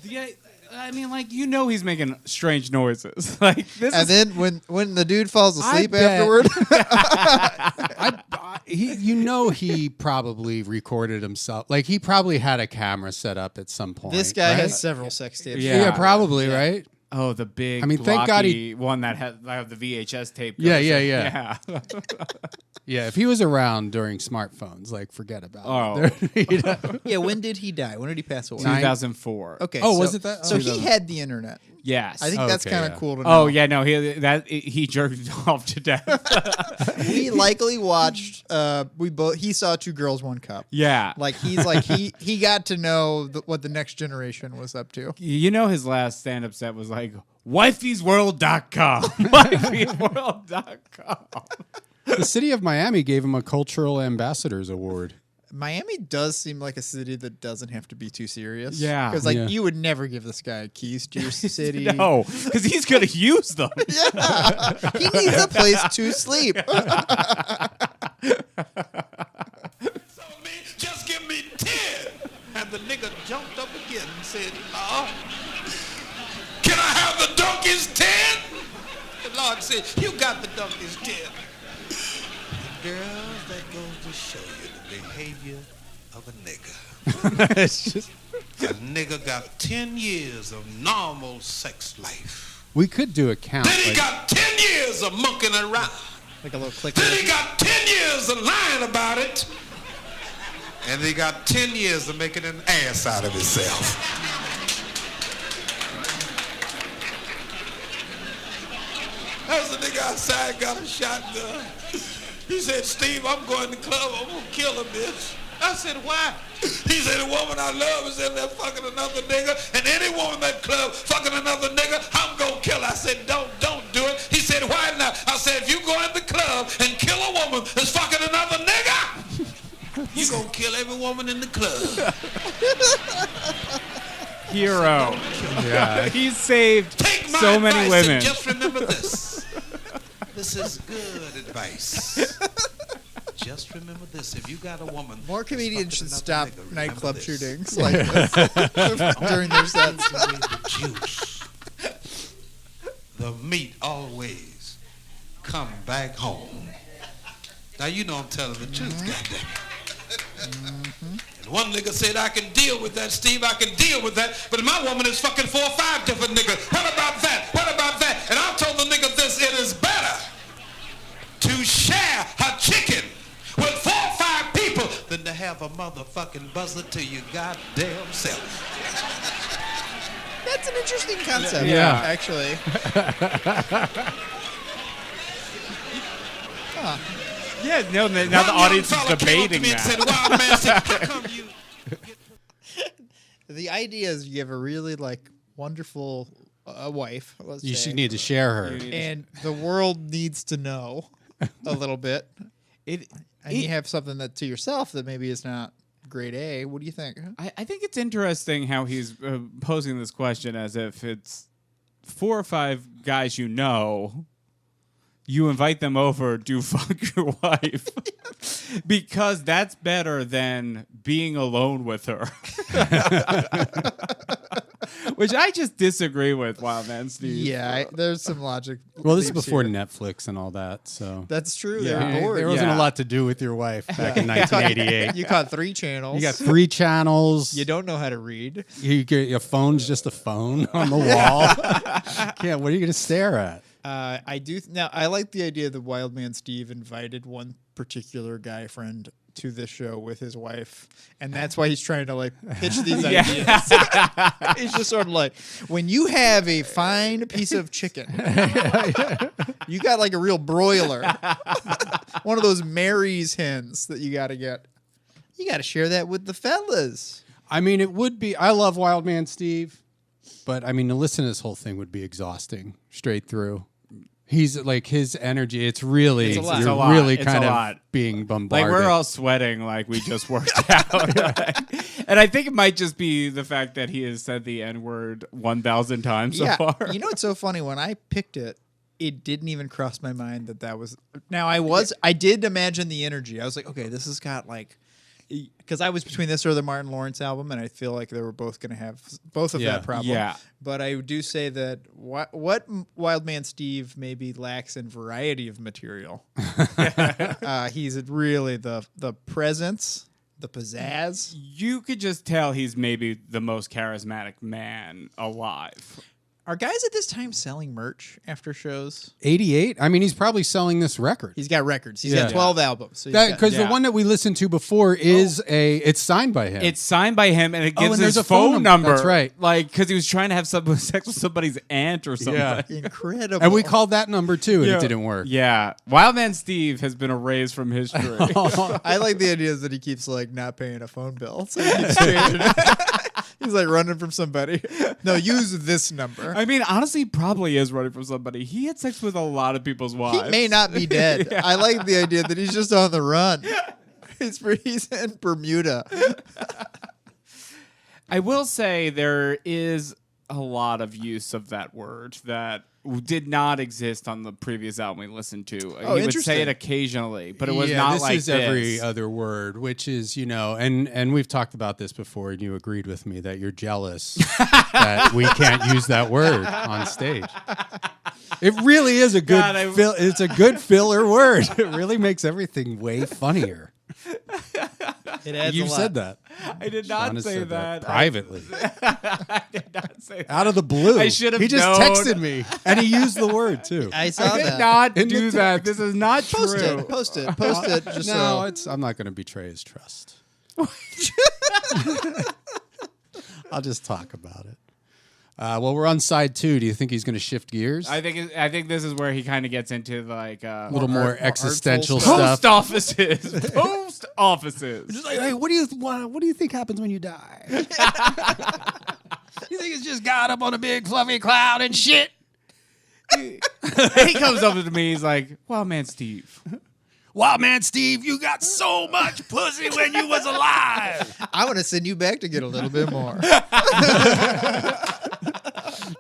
Yeah, I mean, like, you know he's making strange noises. Like this And then when the dude falls asleep bet- afterward. He probably recorded himself. Like, he probably had a camera set up at some point. This guy right? has several sex tapes. Yeah. Yeah, probably, right? Oh, the big, I mean, thank God blocky one that had the VHS tape. Yeah. Yeah, if he was around during smartphones, like, forget about it. Yeah, when did he die? When did he pass away? 2004. Okay. Oh, so, was it that? So Oh, he had the internet. Yes. I think that's Okay, kind of yeah. cool to know. Oh yeah, no, he jerked off to death. We likely watched. He saw Two Girls, One Cup. Yeah. Like he got to know what the next generation was up to. You know, his last stand-up set was like wifeysworld.com. Wifeysworld.com. The city of Miami gave him a Cultural Ambassadors Award. Miami does seem like a city that doesn't have to be too serious. Yeah. Because you would never give this guy keys to your city. No, because he's gonna use them. Yeah. He needs a place to sleep. So just give me 10. And the nigga jumped up again and said, can I have the donkey's 10? The Lord said, you got the donkey's 10. Girls, that goes to show you the behavior of a nigga. It's just, A nigga got 10 years of normal sex life. we could do a count. Then he like- got 10 years of monkeying around. Like a little click. Then he got 10 years of lying about it. And he got 10 years of making an ass out of himself. There was a nigga outside, got a shotgun. He said, Steve, I'm going to the club. I'm going to kill a bitch. I said, why? He said, the woman I love is in there fucking another nigga, and any woman in that club fucking another nigga, I'm going to kill her. I said, don't do it. He said, why not? I said, if you go in the club and kill a woman that's fucking another nigga, you going to kill every woman in the club. Hero. Yeah. He's saved Take my so many advice women. and just remember this. This is good advice. Just remember this. If you got a woman... More comedians should that's stop fucking another nigga, nightclub remember shootings like this during their sets. The juice. The meat always come back home. Now you know I'm telling the truth, goddammit. And one nigga said, I can deal with that, Steve, I can deal with that, but my woman is fucking 4 or 5 different niggas. What about that? What about that? And I told the nigga this, it is better to share her chicken with 4 or 5 people than to have a motherfucking buzzer to your goddamn self. That's an interesting concept, Yeah. actually. Yeah, no, now the One audience young is fella came up to debating me and that. said, Wild man, said, how come you... The idea is you have a really wonderful wife. Let's You say, should need to share her. and the world needs to know a little bit. And you have something that to yourself that maybe is not grade A. What do you think? I think it's interesting how he's posing this question as if it's 4 or 5 guys you know you invite them over to fuck your wife. Because that's better than being alone with her. Which I just disagree with, Wildman Steve. Yeah, there's some logic. Well, this is leaps before here. Netflix and all that, so That's true. Yeah. They were bored. there wasn't Yeah. a lot to do with your wife back in 1988. You caught 3 channels. You got 3 channels. You don't know how to read. You get your phone's just a phone on the wall. Can't. What are you going to stare at? I do now. I like the idea that Wildman Steve invited one particular guy friend to this show with his wife, and that's why he's trying to like pitch these ideas. He's just sort of like, when you have a fine piece of chicken, you got like a real broiler, one of those Mary's hens that you got to get. You got to share that with the fellas. I mean, it would be. I love Wildman Steve, but I mean, to listen to this whole thing would be exhausting straight through. He's like his energy. It's really It's a lot. you're It's a lot. really It's kind a of lot. being bombarded. Like, we're all sweating like we just worked out. And I think it might just be the fact that he has said the N-word 1,000 times so far. You know what's so funny? When I picked it, it didn't even cross my mind that was. Now I did imagine the energy. I was like, okay, this has got like, because I was between this or the Martin Lawrence album, and I feel like they were both going to have both of that problem. Yeah. But I do say that what Wildman Steve maybe lacks in variety of material. He's really the presence, the pizzazz. You could just tell he's maybe the most charismatic man alive. Are guys at this time selling merch after shows? 88. I mean, he's probably selling this record. He's got records. He's Yeah. got 12 albums. So Because Yeah. the one that we listened to before is it's signed by him. It's signed by him, and it gives and there's his a phone phone number. number. That's right. Like, because he was trying to have sex with somebody's aunt or something. Yeah. incredible. and we called that number too, and Yeah. it didn't work. Yeah. Wildman Steve has been erased from history. I like the idea that he keeps like not paying a phone bill. So he keeps changing it. He's like running from somebody. No, use this number. I mean, honestly, he probably is running from somebody. He had sex with a lot of people's wives. He may not be dead. Yeah. I like the idea that he's just on the run. He's in Bermuda. I will say there is a lot of use of that word that did not exist on the previous album we listened to. Oh, he would interesting. say it occasionally, but it was not this like is every other word, which is, and we've talked about this before, and you agreed with me that you're jealous that we can't use that word on stage. It really is a good God, it's a good filler word. It really makes everything way funnier. It adds You've a lot. said that. I did Sean not has say said that. privately. I did not say that. Out of the blue. I should have He just known. texted me, and he used the word, too. I saw I did that. not In the do that. text. This is not Post true. it. Post it. Post it. Just No, so. I'm not going to betray his trust. I'll just talk about it. Well, we're on side 2. Do you think he's going to shift gears? I think this is where he kind of gets into like a little more more existential artful stuff. post offices. Post offices. Just like, hey, what do you think happens when you die? You think it's just God up on a big fluffy cloud and shit? He comes up to me. He's like, "Well, man, Steve." Wow, man, Steve, you got so much pussy when you was alive. I want to send you back to get a little bit more.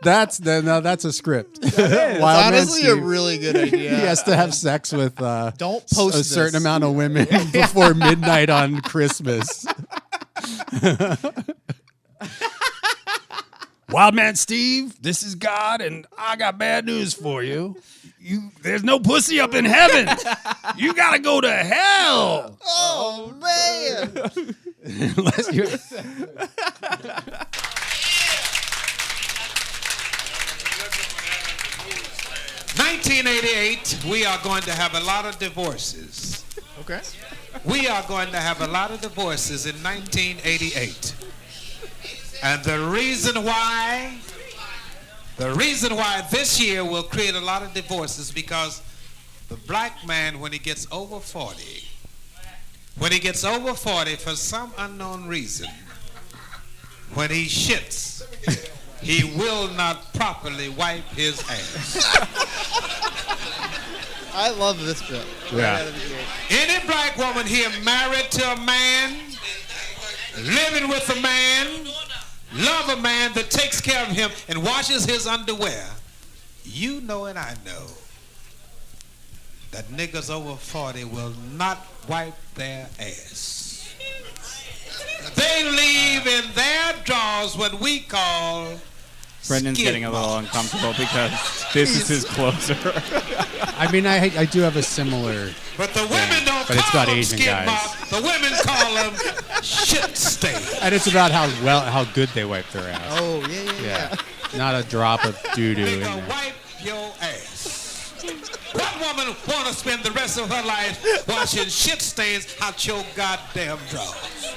That's a script. It's Wild Man honestly a Steve, really good idea. he has to have sex with Don't post a certain this. amount of women before midnight on Christmas. Wild Man Steve, this is God, and I got bad news for you. There's no pussy up in heaven. You gotta go to hell. Oh, man. Unless you. 1988, we are going to have a lot of divorces. Okay. We are going to have a lot of divorces in 1988. And the reason why this year will create a lot of divorces because the black man, when he gets over 40, for some unknown reason, when he shits, he will not properly wipe his ass. I love this bit. Yeah. Right out of the gate. Any black woman here married to a man, living with a man, love a man that takes care of him and washes his underwear, you know and I know that niggas over 40 will not wipe their ass. They leave in their drawers what we call Brendan's getting a little uncomfortable because this is his closer. I mean, I do have a similar. But the women don't but it's call about them Asian skid guys. marks. The women call them shit stains. And it's about how good they wipe their ass. Oh, yeah. Not a drop of doo doo in Nigga, there. wipe your ass. What woman want to spend the rest of her life washing shit stains out your goddamn drawers?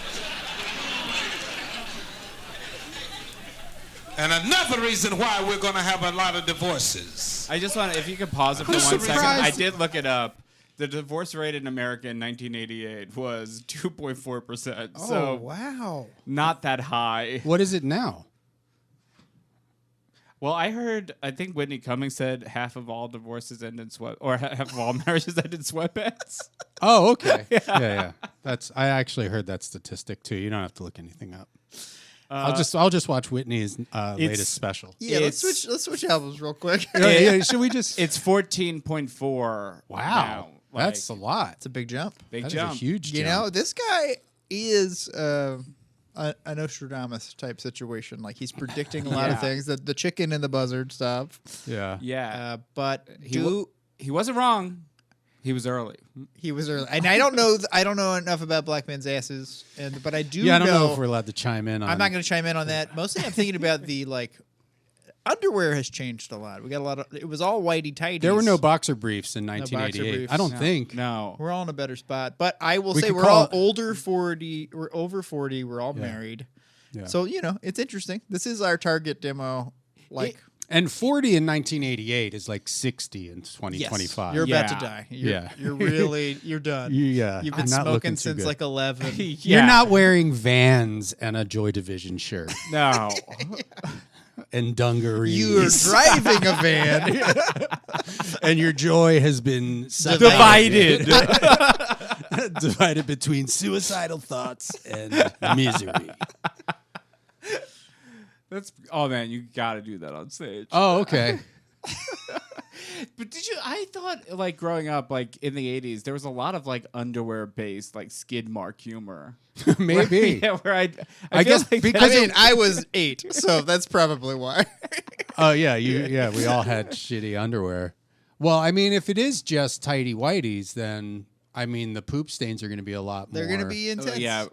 And another reason why we're going to have a lot of divorces. I just want, if you could pause it for 1 second. I did look it up. The divorce rate in America in 1988 was 2.4%. Oh, so wow. not that high. What is it now? Well, I think Whitney Cummings said half of all divorces end in or half of all marriages end in sweatpants. Oh, okay. Yeah. I actually heard that statistic too. You don't have to look anything up. I'll just watch Whitney's latest special. Yeah, let's switch albums real quick. Yeah, should we just? It's 14.4. Wow, now. that's a lot. It's a big jump. Big That jump. is a huge You jump. know, this guy is a Nostradamus type situation. Like, he's predicting a lot of things. The chicken and the buzzard stuff. Yeah. Yeah. But he wasn't wrong. He was early. he was early, and I don't know enough about black men's asses, but I do. Yeah, I don't know if we're allowed to chime in on. I'm not going to chime in on that. Mostly, I'm thinking about the underwear has changed a lot. We got a lot of. It was all whitey tighties. There were no boxer briefs in boxer 1988. briefs. I don't No. think. No. We're all in a better spot, but I will We say could we're call all it- older 40. We're over 40. We're all Yeah. married. Yeah. So it's interesting. This is our target demo. And 40 in 1988 is like 60 in 2025. You're about to Yeah. die. Yeah. You're done. Yeah, You've I'm been not smoking looking too since good. like 11. You're not wearing Vans and a Joy Division shirt No. and dungarees. You're driving a van. and your joy has been Divided. divided between suicidal thoughts and misery. Oh man, you gotta do that on stage. Oh, okay. But I thought like growing up, like in the 80s, there was a lot of like underwear based like skid mark humor. Maybe. Where I I feel guess like because I was 8, so that's probably why. Oh yeah, we all had shitty underwear. Well, I mean, if it is just tighty whities, then I mean the poop stains are going to be a lot more. They're going to be intense.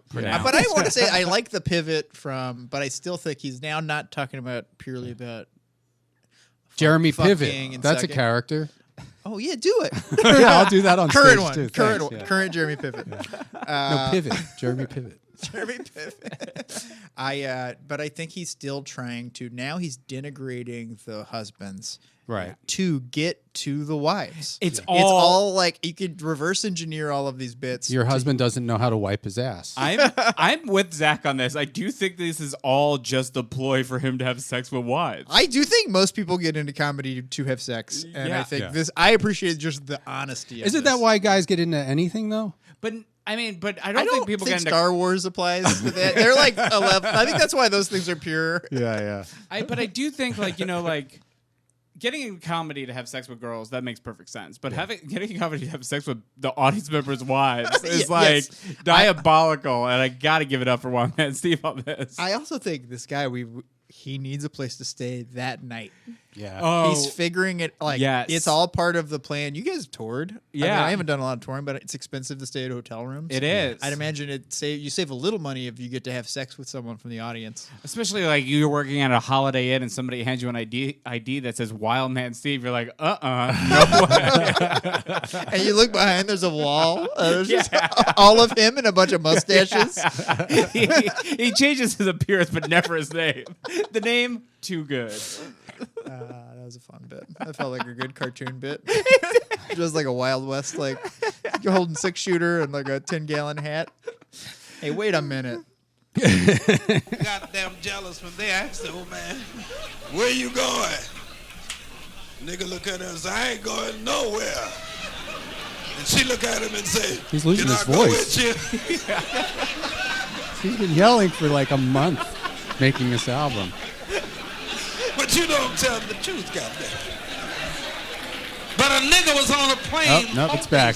pronounced. But I want to say I like the pivot but I still think he's now not talking about purely about Jeremy fucking Piven. and That's a sucking. character. Oh yeah, do it. Yeah, I'll do that on Current stage one. too. Current Thanks, one. yeah. Current Jeremy Piven. No, Pivot. Jeremy Pivot. Jeremy Piven. But I think he's still trying to. Now he's denigrating the husbands, Right. to get to the wives. It's It's all. all like you could reverse engineer all of these bits. Your husband doesn't know how to wipe his ass. I'm with Zach on this. I do think this is all just a ploy for him to have sex with wives. I do think most people get into comedy to have sex, and Yeah. I think Yeah. I appreciate just the honesty. Of Isn't this. that why guys get into anything though? But I don't I don't think people think get into. Star Wars applies to that. They're like 11. I think that's why those things are pure. Yeah. But I do think like getting in comedy to have sex with girls, that makes perfect sense. But getting in comedy to have sex with the audience members' wives is like diabolical, and I got to give it up for One Man Steve on this. I also think this guy he needs a place to stay that night. Yeah. Oh, He's figuring it like yes. it's all part of the plan. You guys have toured. Yeah. I haven't done a lot of touring, but it's expensive to stay at hotel rooms. It is. I'd imagine you save a little money if you get to have sex with someone from the audience. Especially like you're working at a Holiday Inn and somebody hands you an ID that says Wildman Steve. You're like, no way. And you look behind, there's a wall. There's just all of him and a bunch of mustaches. he changes his appearance, but never his name. The name, too good. That was a fun bit. That felt like a good cartoon bit. Just like a Wild West, like you're holding 6-shooter and like a 10-gallon hat. Hey, wait a minute. Goddamn jealous when they asked the old man, where you going? Nigga look at her and say, I ain't going nowhere. And she look at him and say, He's losing "Can his I go voice." with you?" He's been yelling for like a month making this album. But you don't tell the truth, goddamn. But a nigga was on a plane. Oh, no, it's back.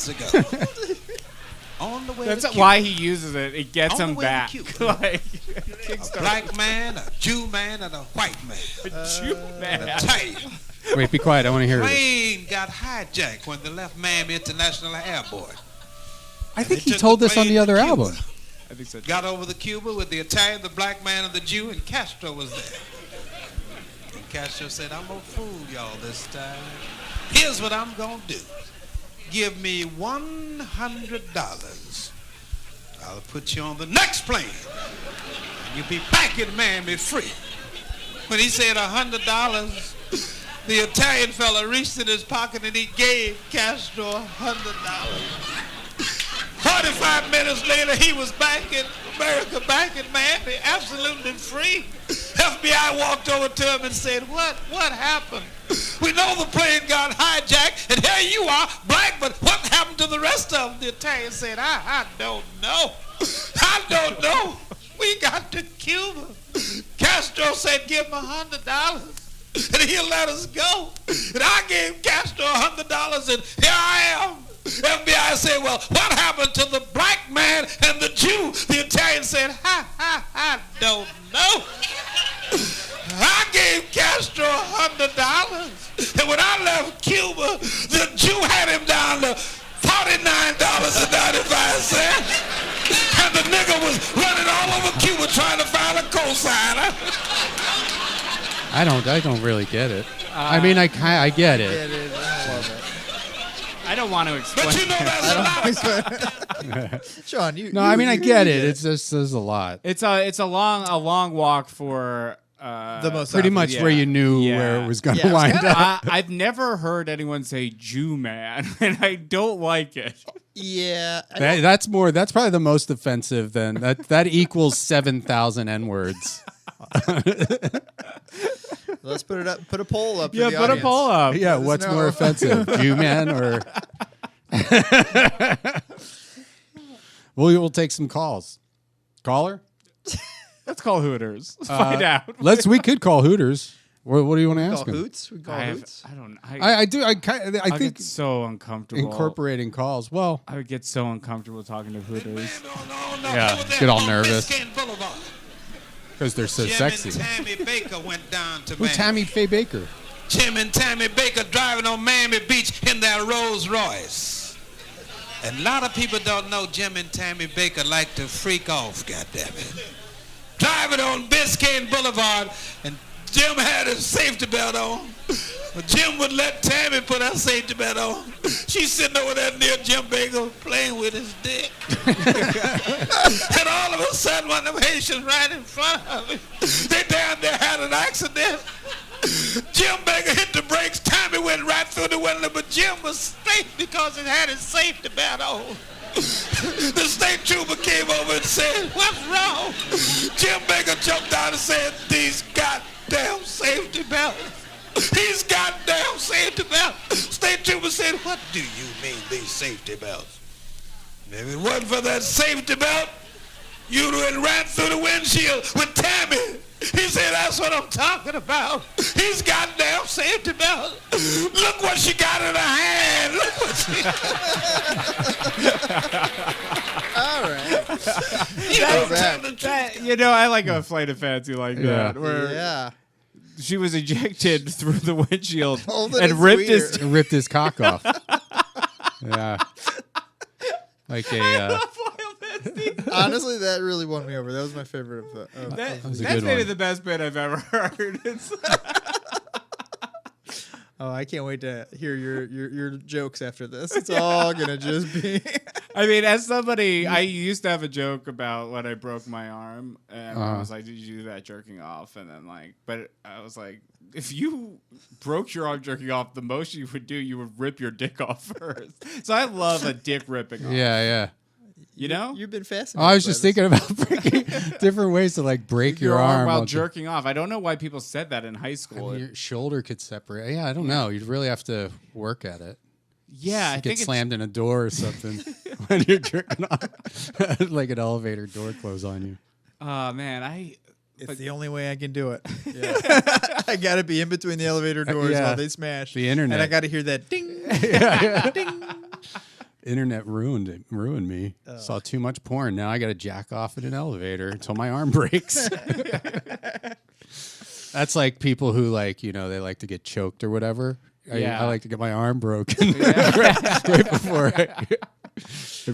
On the way That's to why he uses it. It gets On the him way to back. Cuba. Like, a black man, a Jew man, and a white man. Jew man. I tell you, Wait, be quiet. I want to hear this. plane got hijacked when they left Miami International Airport. I think They he took told the this on plane the to other Cuba. album. I think so. Got over the Cuba with the Italian, the black man, and the Jew, and Castro was there. And Castro said, I'm going to fool y'all this time. Here's what I'm going to do. Give me $100. I'll put you on the next plane. And you'll be back in Miami free. When he said $100, the Italian fella reached in his pocket and he gave Castro $100. 45 minutes later, he was back in America, back in Miami, absolutely free. FBI walked over to him and said, what happened? We know the plane got hijacked, and here you are, black, but what happened to the rest of them? The Italian said, I don't know. I don't know. We got to Cuba. Castro said, give him $100, and he'll let us go. And I gave Castro $100, and here I am. FBI said, well, what happened to the black man and the Jew? The Italian said, I don't know. I gave Castro $100. And when I left Cuba, the Jew had him down to $49.95. And the nigga was running all over Cuba trying to find a cosigner. I don't really get it. I mean, I get it. I love it. I don't want to explain. But you know that's a lot. Sean, you. No, I mean, I get it. It's just there's a lot. It's a long walk for the most Pretty obvious. much where you knew Yeah. where it was going to Yeah, I was wind up. I've never heard anyone say Jew man, and I don't like it. Yeah. That's probably the most offensive. Then that equals 7,000 N-words. Let's put it up. Put a poll up. Yeah, for the put a audience. poll up. Yeah, us what's know. more offensive, Jew man or? We'll take some calls. Caller, Let's call Hooters. Let's find out. we could call Hooters. What do you want to Call ask him? Hoots. We call Hoots. I don't. I I think get so uncomfortable. incorporating calls. Well, I would get so uncomfortable talking to Hooters. Yeah, get all nervous. because they're so Jim sexy. and Tammy Baker went down to Who's Tammy Faye Baker? Jim and Tammy Baker driving on Miami Beach in their Rolls Royce. And a lot of people don't know Jim and Tammy Baker like to freak off, goddammit. Driving on Biscayne Boulevard, and Jim had his safety belt on. But Jim would let Tammy put her safety belt on. She's sitting over there near Jim Baker playing with his dick. And all of a sudden, one of them Haitians right in front of him, they down there had an accident. Jim Baker hit the brakes. Tammy went right through the window, but Jim was straight because he had his safety belt on. The state trooper came over and said, "What's wrong?" Jim Baker jumped out and said, "These goddamn safety belts. These goddamn safety belts." State trooper said, "What do you mean, these safety belts? If it wasn't for that safety belt, you'd have ran through the windshield with Tammy." He said, "That's what I'm talking about. He's goddamn safety belt. Look what she got in her hand. Look what she..." All right. I like a flight of fancy like Yeah. that. Where Yeah. she was ejected through the windshield Oh, that and is ripped weird. his. Ripped his cock off. Yeah. Like a. Honestly, that really won me over. That was my favorite of the. That, was a that's good maybe one. the best bit I've ever heard. Oh, I can't wait to hear your jokes after this. It's all gonna just be. I mean, as somebody, I used to have a joke about when I broke my arm, and I was like, "Did you do that jerking off?" And then but I was like, if you broke your arm jerking off, the most you would do, you would rip your dick off first. So I love a dick ripping off. Yeah, yeah. You know? You've been Oh, fascinated. I was by just this. thinking about breaking different ways to like break your arm while while jerking off. I don't know why people said that in high school. your shoulder could separate. Yeah, I don't know. You'd really have to work at it. Yeah, I Get think it's slammed in a door or something when you're jerking off, like an elevator door close on you. Oh man, It's the only way I can do it. Yeah. I got to be in between the elevator doors Yeah. while they smash. The internet. And I got to hear that ding. Internet ruined me. Saw too much porn. Now I got to jack off in an elevator until my arm breaks. That's like people who like, you know, they like to get choked or whatever. I like to get my arm broken right before.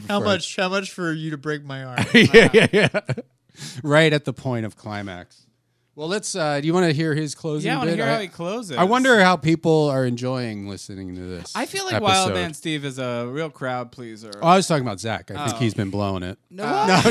How much for you to break my arm? yeah. Right at the point of climax. Well, let's. Do you want to hear his closing? Yeah, I want to bit? hear how he closes. I wonder how people are enjoying listening to this. I feel like episode. Wildman Steve is a real crowd pleaser. Oh, I was talking about Zach. I think he's been blowing it. No, I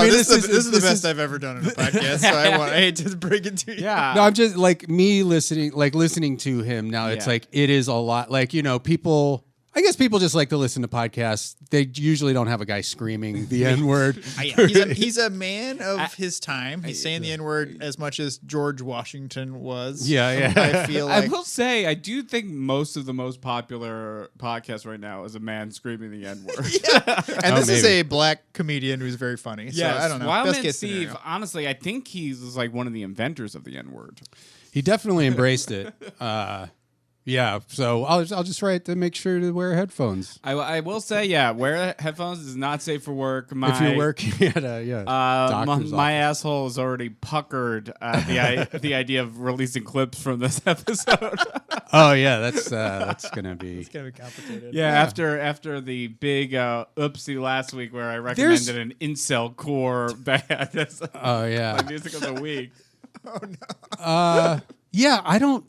mean this is the best I've ever done in a podcast. So I hate to break it to you. Yeah. No, I'm just like me listening to him now. It's like it is a lot. Like, you know, people. I guess people just like to listen to podcasts. They usually don't have a guy screaming the N-word. He's a man of his time. He's saying the N-word as much as George Washington was. Yeah. I feel like. I will say, I do think most of the most popular podcast right now is a man screaming the N-word. And this is a black comedian who's very funny. So I don't know. Wildman Steve, honestly, I think he's like one of the inventors of the N-word. He definitely embraced it. Yeah, so I'll just write to make sure to wear headphones. I will say, wear headphones is not safe for work. If you're working at a doctor's my office. asshole is already puckered at the idea of releasing clips from this episode. Oh yeah, that's gonna be. It's gonna be complicated. Yeah, after the big oopsie last week where I recommended an incel core band. Oh yeah, my music of the week. Oh no. Yeah,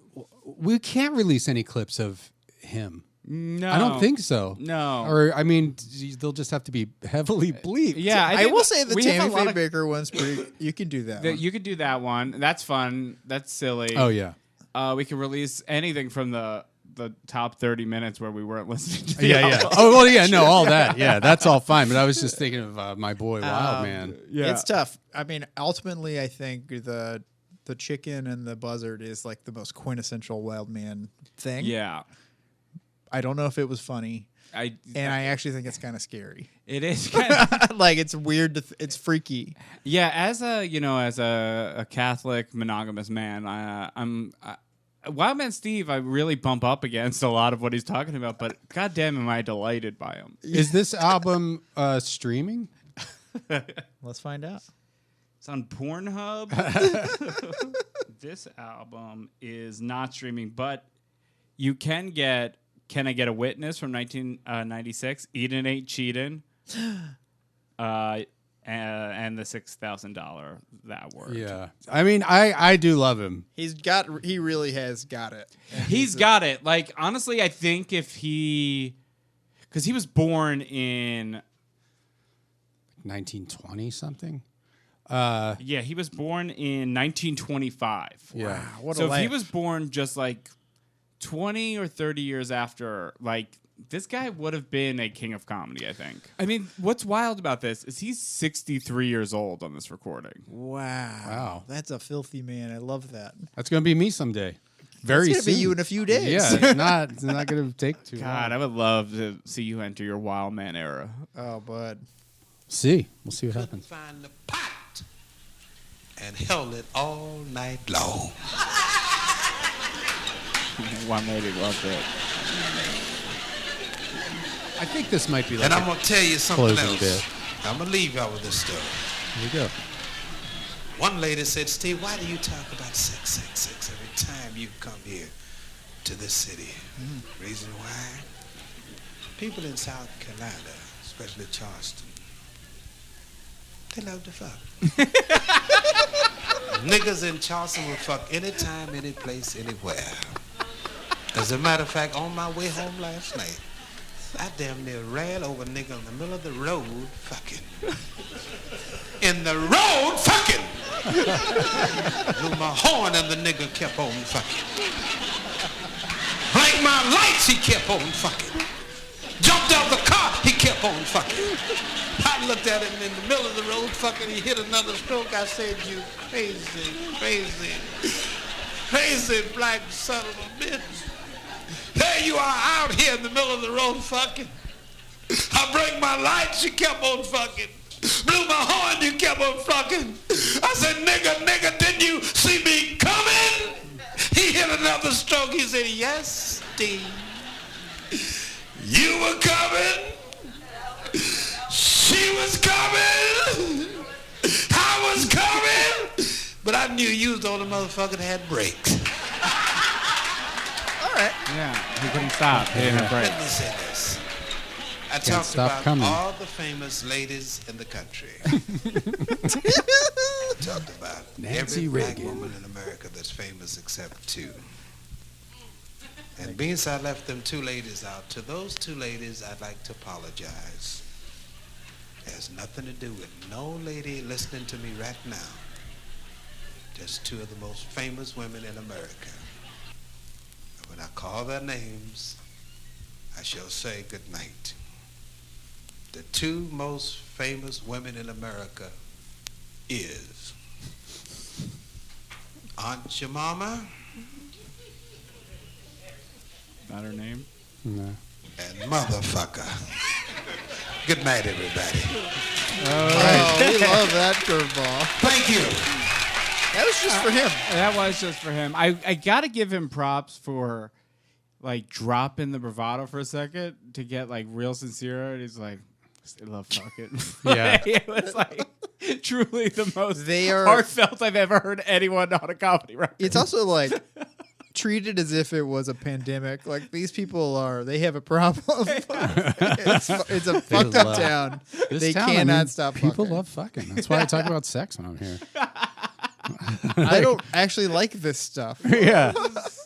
we can't release any clips of him. No, I don't think so. No, or I mean, they'll just have to be heavily bleeped. Yeah, I will say the Tammy Faye of Baker one's pretty. You can do that. You could do that one. That's fun. That's silly. Oh yeah. We can release anything from the top 30 minutes where we weren't listening to the Yeah. album. Oh well, yeah. No, all that. Yeah, that's all fine. But I was just thinking of my boy Wildman. Yeah, it's tough. I mean, ultimately, I think the chicken and the buzzard is like the most quintessential Wildman thing. Yeah. I don't know if it was funny. I actually think it's kind of scary. It is kind of like it's weird. It's freaky. Yeah, as a Catholic monogamous man, Wildman Steve, I really bump up against a lot of what he's talking about, but goddamn, am I delighted by him? Is this album streaming? Let's find out. It's on Pornhub. This album is not streaming, but you can get Can I Get a Witness from 1996, Eatin, Ain't Cheatin, and the $6,000 That Word. Yeah. I mean, I do love him. He really has got it. He's got it. Like, honestly, I think because he was born in 1920 something. Yeah, he was born in 1925. Yeah. Wow, what so a life. if he was born just like 20 or 30 years after, like, this guy would have been a king of comedy, I think. I mean, what's wild about this is he's 63 years old on this recording. Wow. That's a filthy man. I love that. That's going to be me someday. Very It's soon. gonna be you in a few days. Yeah, it's not going to take too long. God, I would love to see you enter your wild man era. Oh, bud. We'll see what happens. Find the pot and held it all night long. One lady loved it. I think this might be like And I'm going to tell you something closing else. bit. I'm going to leave y'all with this story. Here we go. One lady said, Steve, why do you talk about sex every time you come here to this city? Reason why? People in South Carolina, especially Charleston, they love to fuck. Niggas in Charleston will fuck anytime, any place, anywhere. As a matter of fact, on my way home last night, I damn near ran over a nigga in the middle of the road fucking. In the road fucking! Blew my horn and the nigga kept on fucking. Blinked my lights, he kept on fucking. Jumped out the car, he kept on fucking. I looked at him in the middle of the road fucking, he hit another stroke. I said, you crazy black son of a bitch. There you are out here in the middle of the road fucking. I blinked my lights, you kept on fucking. Blew my horn, you kept on fucking. I said, nigga, didn't you see me coming? He hit another stroke. He said, yes, empty. You were coming. She was coming. I was coming. But I knew you was the only motherfucker that had brakes. All right. Yeah, he couldn't stop. He didn't have Let brakes. me say this. I Can't talked stop about coming. all the famous ladies in the country. Talked about Nancy every black Reagan. woman in America that's famous except two. And being so I left them two ladies out, to those two ladies I'd like to apologize. It has nothing to do with no lady listening to me right now. Just two of the most famous women in America. And when I call their names, I shall say good night. The two most famous women in America is Aunt Jemima Not her name. No. and Motherfucker. Good night, everybody. Oh, we love that curveball. Thank you. That was just for him. That was just for him. I gotta give him props for like dropping the bravado for a second to get like real sincere. And he's like, I love fucking. Yeah. It was like truly the most They are- heartfelt I've ever heard anyone on a comedy record. It's also like treated as if it was a pandemic. Like these people they have a problem. it's a fucked up love- town. This They town, cannot stop People fucking. love fucking. That's why I talk about sex when I'm here. I don't actually like this stuff. Yeah.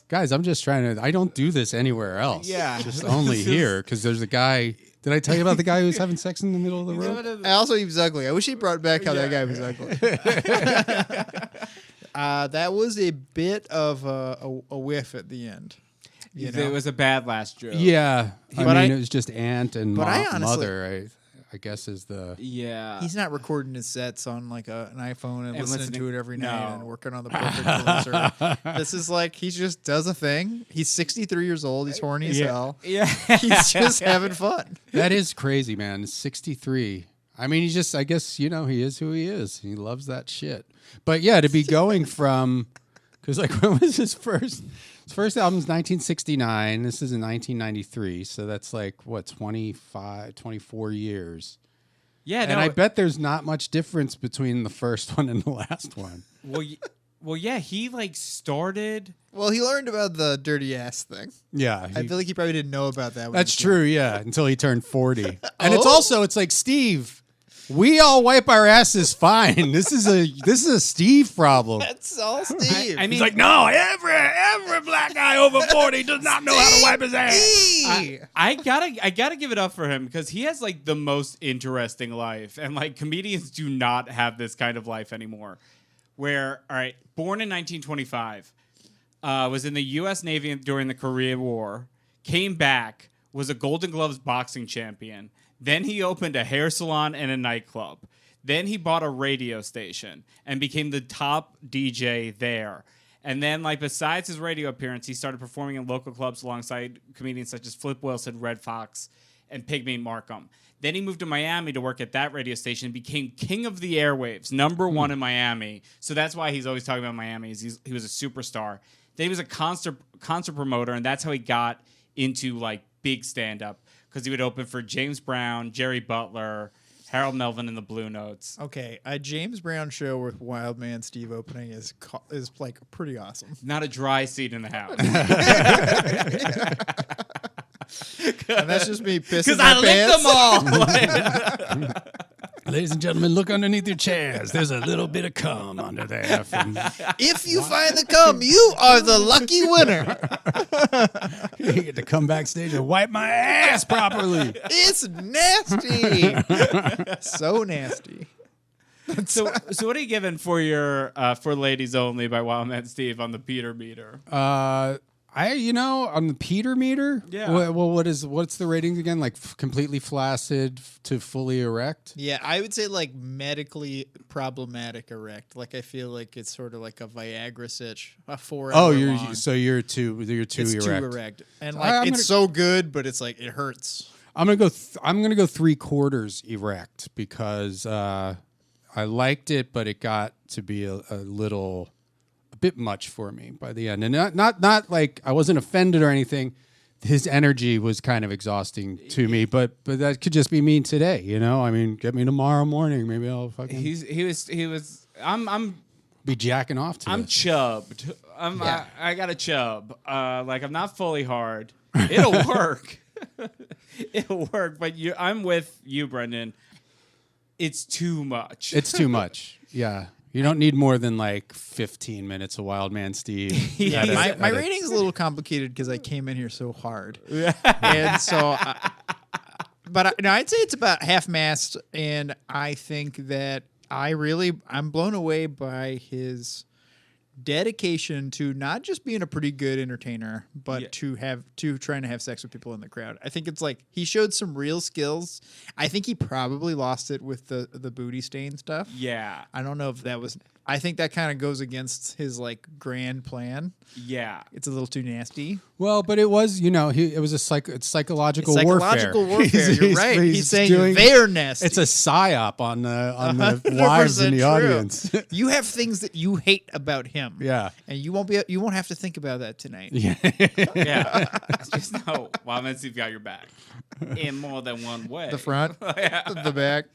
Guys, I'm just trying to. I don't do this anywhere else. Yeah. Just only here because there's a guy. Did I tell you about the guy who's having sex in the middle of the road? Also, he was ugly. I wish he brought back how that guy was ugly. That was a bit of a whiff at the end. You know? It was a bad last joke. Yeah. But I I- mean, it was just aunt and but I honestly- mother. I guess is the. Yeah. He's not recording his sets on like an iPhone and listening listening- to it every night no. and working on the perfect closer. This is like he just does a thing. He's 63 years old. He's horny as hell. Yeah. He's just having fun. That is crazy, man. 63. I mean, he just. I guess he is who he is. He loves that shit. But yeah, to be going from, because like when was his first? His first album's 1969. This is in 1993. So that's like what 24 years. Yeah. And no, I bet there's not much difference between the first one and the last one. Well, yeah. He like started. Well, he learned about the dirty ass thing. Yeah, I feel like he probably didn't know about that. When that's he was true. Yeah, until he turned 40. And Oh. it's like Steve. We all wipe our asses fine. This is a Steve problem. That's all Steve. I mean, He's like, no, every black guy over 40 does not know how to wipe his ass. I gotta give it up for him because he has like the most interesting life, and like comedians do not have this kind of life anymore. Where, all right, born in 1925, was in the U.S. Navy during the Korean War, came back, was a Golden Gloves boxing champion. Then he opened a hair salon and a nightclub. Then he bought a radio station and became the top DJ there. And then, like, besides his radio appearance, he started performing in local clubs alongside comedians such as Flip Wilson, Red Fox, and Pygmy Markham. Then he moved to Miami to work at that radio station and became king of the airwaves, #1 in Miami. So that's why he's always talking about Miami. He was a superstar. Then he was a concert promoter, and that's how he got into, like, big stand-up. Because he would open for James Brown, Jerry Butler, Harold Melvin, and the Blue Notes. Okay, a James Brown show with Wildman Steve opening is like pretty awesome. Not a dry seat in the house. And that's just me pissing Because my I licked pants. them all. Ladies and gentlemen, look underneath your chairs. There's a little bit of cum under there. If you find the cum, you are the lucky winner. You get to come backstage and wipe my ass properly. It's nasty. So nasty. So what are you giving for your for Ladies Only by Wildman Steve on the Peter meter? On the Peter meter. Yeah. Well, what's the ratings again? Like completely flaccid to fully erect. Yeah, I would say like medically problematic erect. Like I feel like it's sort of like a Viagra sitch, a 4 hour Oh, long. you're too It's erect. too erect, and I'm like it's gonna- so good, but it's like it hurts. I'm gonna go 3/4 erect because I liked it, but it got to be a bit much for me by the end, and not like I wasn't offended or anything. his energy was kind of exhausting to me, but that could just be me today, you know? I mean, get me tomorrow morning. Maybe I'll fucking I'm be jacking off to I'm this. chubbed. I got a chub. Like I'm not fully hard. It'll work. It'll work. But I'm with you, Brendan. It's too much. It's too much. Yeah. You don't need more than like 15 minutes of Wildman Steve. My rating's a little complicated because I came in here so hard. And so, I'd say it's about half-mast, and I think that I'm blown away by his dedication to not just being a pretty good entertainer, but to trying to have sex with people in the crowd. I think it's like he showed some real skills. I think he probably lost it with the booty stain stuff. Yeah. I don't know if that was. I think that kind of goes against his like grand plan. Yeah. It's a little too nasty. Well, but it was, it was a psychological warfare. Psychological warfare. You're right. He's saying they're nasty. It's a psyop on the wives in the audience. You have things that you hate about him. Yeah. And you won't have to think about that tonight. Yeah. Yeah. Just know Wildman Steve got your back in more than one way. The front, the back.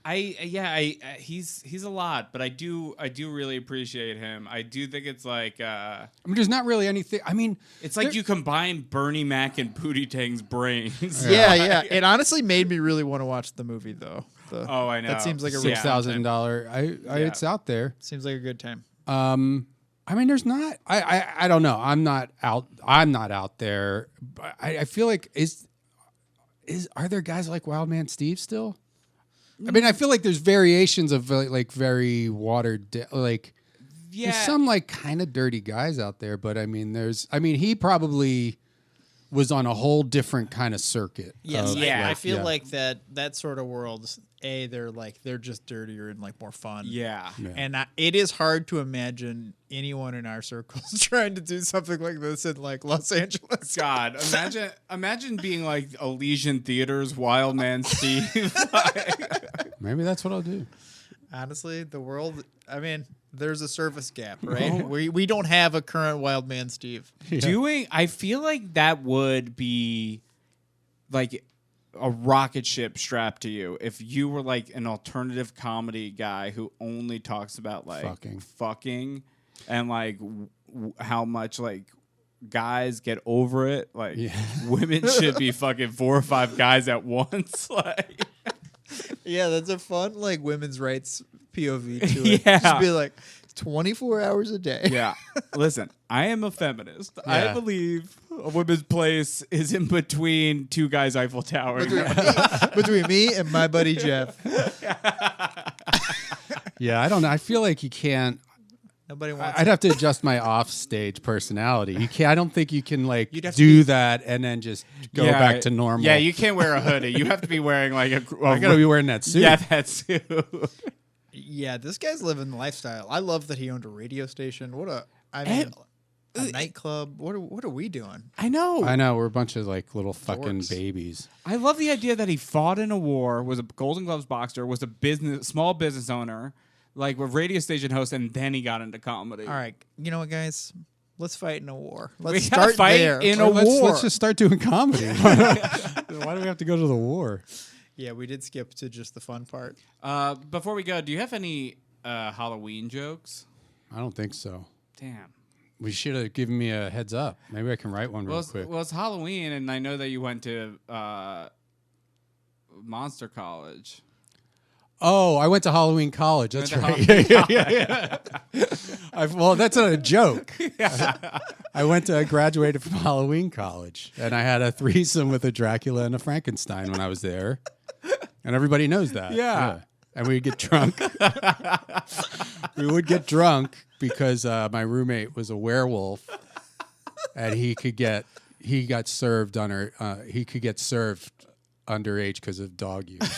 He's a lot, but I do really appreciate him. I do think it's like I mean, there's not really anything. I mean, it's like you combine Bernie Mac and Pootie Tang's brains. Yeah. It honestly made me really want to watch the movie, though. I know. That seems like a $6,000. It's out there. Seems like a good time. I mean, there's not. I don't know. I'm not out there. But I feel like are there guys like Wildman Steve still? I mean, I feel like there's variations of like very watered down, like there's some like kind of dirty guys out there, but I mean, he probably was on a whole different kind of circuit. Yes, I feel like that sort of world. They're just dirtier and like more fun. Yeah. And it is hard to imagine anyone in our circles trying to do something like this in like Los Angeles. God, imagine being like Elysian Theater's Wildman Steve. Maybe that's what I'll do. Honestly, the world. I mean, there's a service gap, right? We don't have a current Wildman Steve. Yeah. I feel like that would be like a rocket ship strapped to you if you were like an alternative comedy guy who only talks about like fucking and like how much like guys get over it. Like women should be fucking 4 or 5 guys at once. Like, yeah, that's a fun like women's rights POV to it. Just be like 24 hours a day. Yeah. Listen, I am a feminist. Yeah. I believe a woman's place is in between 2 guys Eiffel Tower. Between me and my buddy Jeff. Yeah, I don't know. I feel like you can't. Nobody wants. I'd have to adjust my off-stage personality. You can't. I don't think you can like do that and then just go back to normal. Yeah, you can't wear a hoodie. You have to be wearing like a I gotta be wearing that suit. Yeah, that suit. Yeah, this guy's living the lifestyle. I love that he owned a radio station. A nightclub. What are we doing? I know. We're a bunch of like little fucking babies. I love the idea that he fought in a war, was a Golden Gloves boxer, was a small business owner, like a radio station host, and then he got into comedy. All right, you know what, guys? Let's fight in a war. We Let's gotta start fight there. in a war. Let's just start doing comedy. Why do we have to go to the war? Yeah, we did skip to just the fun part. Before we go, do you have any Halloween jokes? I don't think so. Damn. We should have given me a heads up. Maybe I can write one real quick. Well, it's Halloween, and I know that you went to Monster College. Oh, I went to Halloween College. That's right. Yeah. Well, that's not a joke. I graduated from Halloween College, and I had a threesome with a Dracula and a Frankenstein when I was there, and everybody knows that. Yeah. And we'd get drunk. We would get drunk because my roommate was a werewolf, and he could get served underage because of dog use.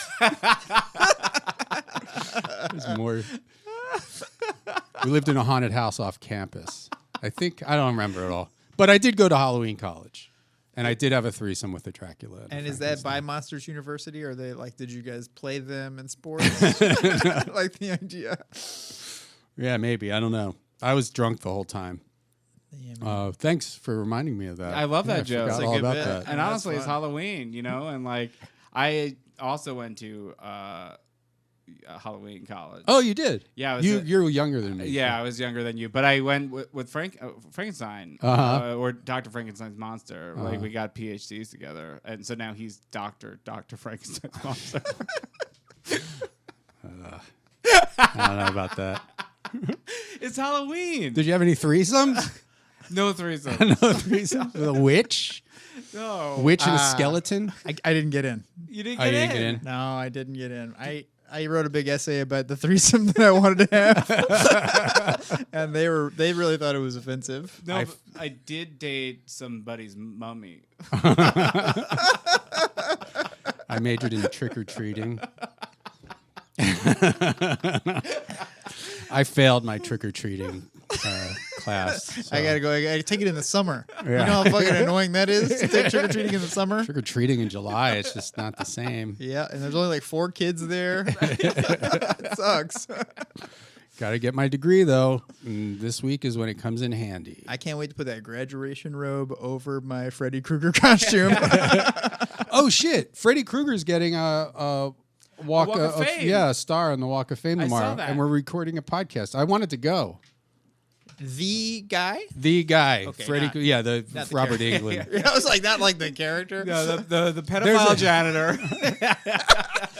We lived in a haunted house off campus. I don't remember it all, but I did go to Halloween College, and I did have a threesome with a Dracula. And is that by Monsters University? Or are they like? Did you guys play them in sports? Like the idea. Yeah, maybe. I don't know. I was drunk the whole time. Yeah, man. Thanks for reminding me of that. I love that I joke. forgot It's a all good about bit. that. And That's honestly, it's fun. Halloween, you know, and like I also went to Halloween college. Oh, you did? Yeah, I was You're younger than me. yeah, I was younger than you, but I went with Frankenstein or Dr. Frankenstein's monster. Like we got PhDs together, and so now he's Dr. Frankenstein's monster. I don't know about that. It's Halloween. Did you have any threesomes? No threesome. No threesomes with a witch? No. Witch and a skeleton? I didn't get in. You didn't Oh, get you in. didn't get in? No, I didn't get in. I wrote a big essay about the threesome that I wanted to have, and they really thought it was offensive. No, but I did date somebody's mummy. I majored in trick-or-treating. I failed my trick-or-treating class. So. I gotta take it in the summer. Yeah. You know how fucking annoying that is to take trick or treating in the summer. Trick-or-treating in July, it's just not the same. Yeah, and there's only like 4 kids there. It sucks. Got to get my degree, though. And this week is when it comes in handy. I can't wait to put that graduation robe over my Freddy Krueger costume. Oh, shit. Freddy Krueger's getting a Walk of Fame. A star on the Walk of Fame I saw tomorrow. that. And we're recording a podcast. I wanted to go. The guy? The guy. Okay, Freddie, not- yeah, the not the Robert character. Englund. I was like, not like the character. No, the There's pedophile a- janitor.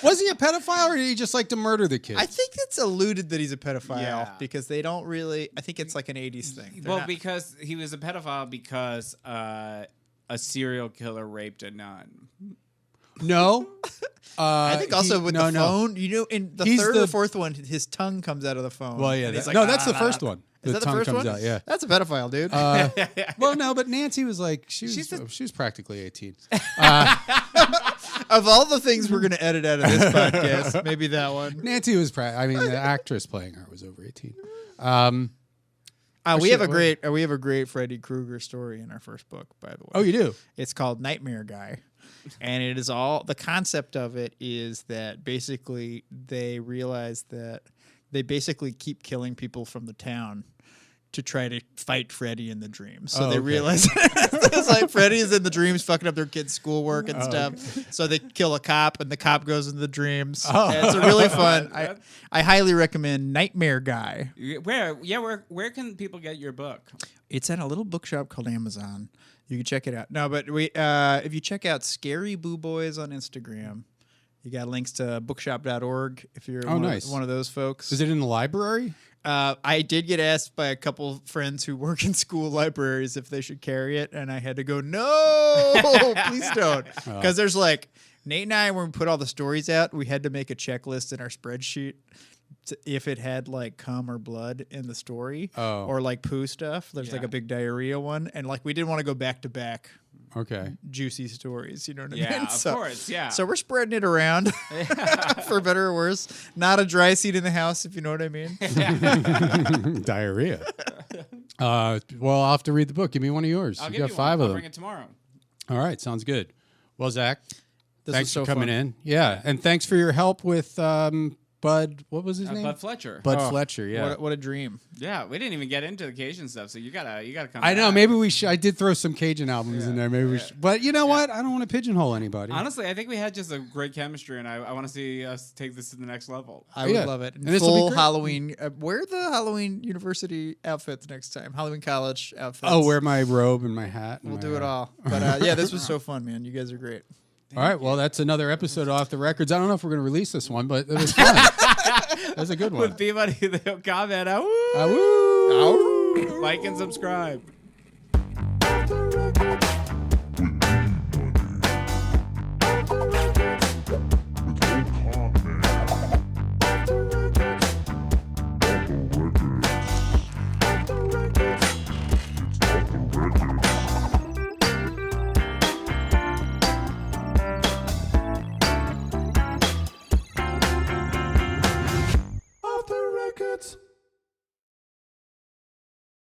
Was he a pedophile or did he just like to murder the kids? I think it's alluded that he's a pedophile Yeah. because they don't really. I think it's like an 80s thing. They're Well, not- because he was a pedophile because a serial killer raped a nun. No. I think also with the phone, you know, in the He's third or the- fourth one, his tongue comes out of the phone. Well, yeah. and he's That, like, no, that's the "Ah." first one. Is that the tongue first comes one? out, yeah. That's a pedophile, dude. Well, no, but Nancy was like, she was practically 18. Of all the things we're going to edit out of this podcast, maybe that one. Nancy was, the actress playing her was over 18. We have a shit, great Freddy Krueger story in our first book, by the way. Oh, you do? It's called Nightmare Guy. And it is the concept of it is that basically they realize that they basically keep killing people from the town to try to fight Freddy in the dreams. So they realize it's like Freddy is in the dreams fucking up their kids' schoolwork and stuff. Okay. So they kill a cop and the cop goes in the dreams. And it's a really fun. I highly recommend Nightmare Guy. Where can people get your book? It's at a little bookshop called Amazon. You can check it out. No, but if you check out Scary Boo Boys on Instagram, you got links to bookshop.org if you're one of those folks. Is it in the library? I did get asked by a couple friends who work in school libraries if they should carry it, and I had to go, no, please don't. Because there's like, Nate and I, when we put all the stories out, we had to make a checklist in our spreadsheet if it had like cum or blood in the story or like poo stuff. There's like a big diarrhea one, and like we didn't want to go back to back. Okay. Juicy stories, you know what I mean? Yeah, of course, yeah. So we're spreading it around for better or worse. Not a dry seat in the house, if you know what I mean. Diarrhea. Well, I'll have to read the book. Give me one of yours. I'll You give got you 5 one. of I'll them. bring it tomorrow. All right, sounds good. Well, Zach, This thanks was so for coming fun. in. Yeah, and thanks for your help with Bud. What was his name? Bud Fletcher. Bud Fletcher. Yeah. What a dream. Yeah, we didn't even get into the Cajun stuff, so you gotta come. I know. back. Maybe we should. I did throw some Cajun albums in there. Maybe we should. But you know what? I don't want to pigeonhole anybody. Honestly, I think we had just a great chemistry, and I want to see us take this to the next level. I would Yeah. love it. And this will be Full great. Halloween. Wear the Halloween university outfits next time. Halloween college outfits. Oh, wear my robe and my hat. And We'll my, do it all. But yeah, this was so fun, man. You guys are great. All right. Well, that's another episode off the records. I don't know if we're going to release this one, but it was fun. That's a good one. With Peabody, they'll comment. Awoo. Like and subscribe.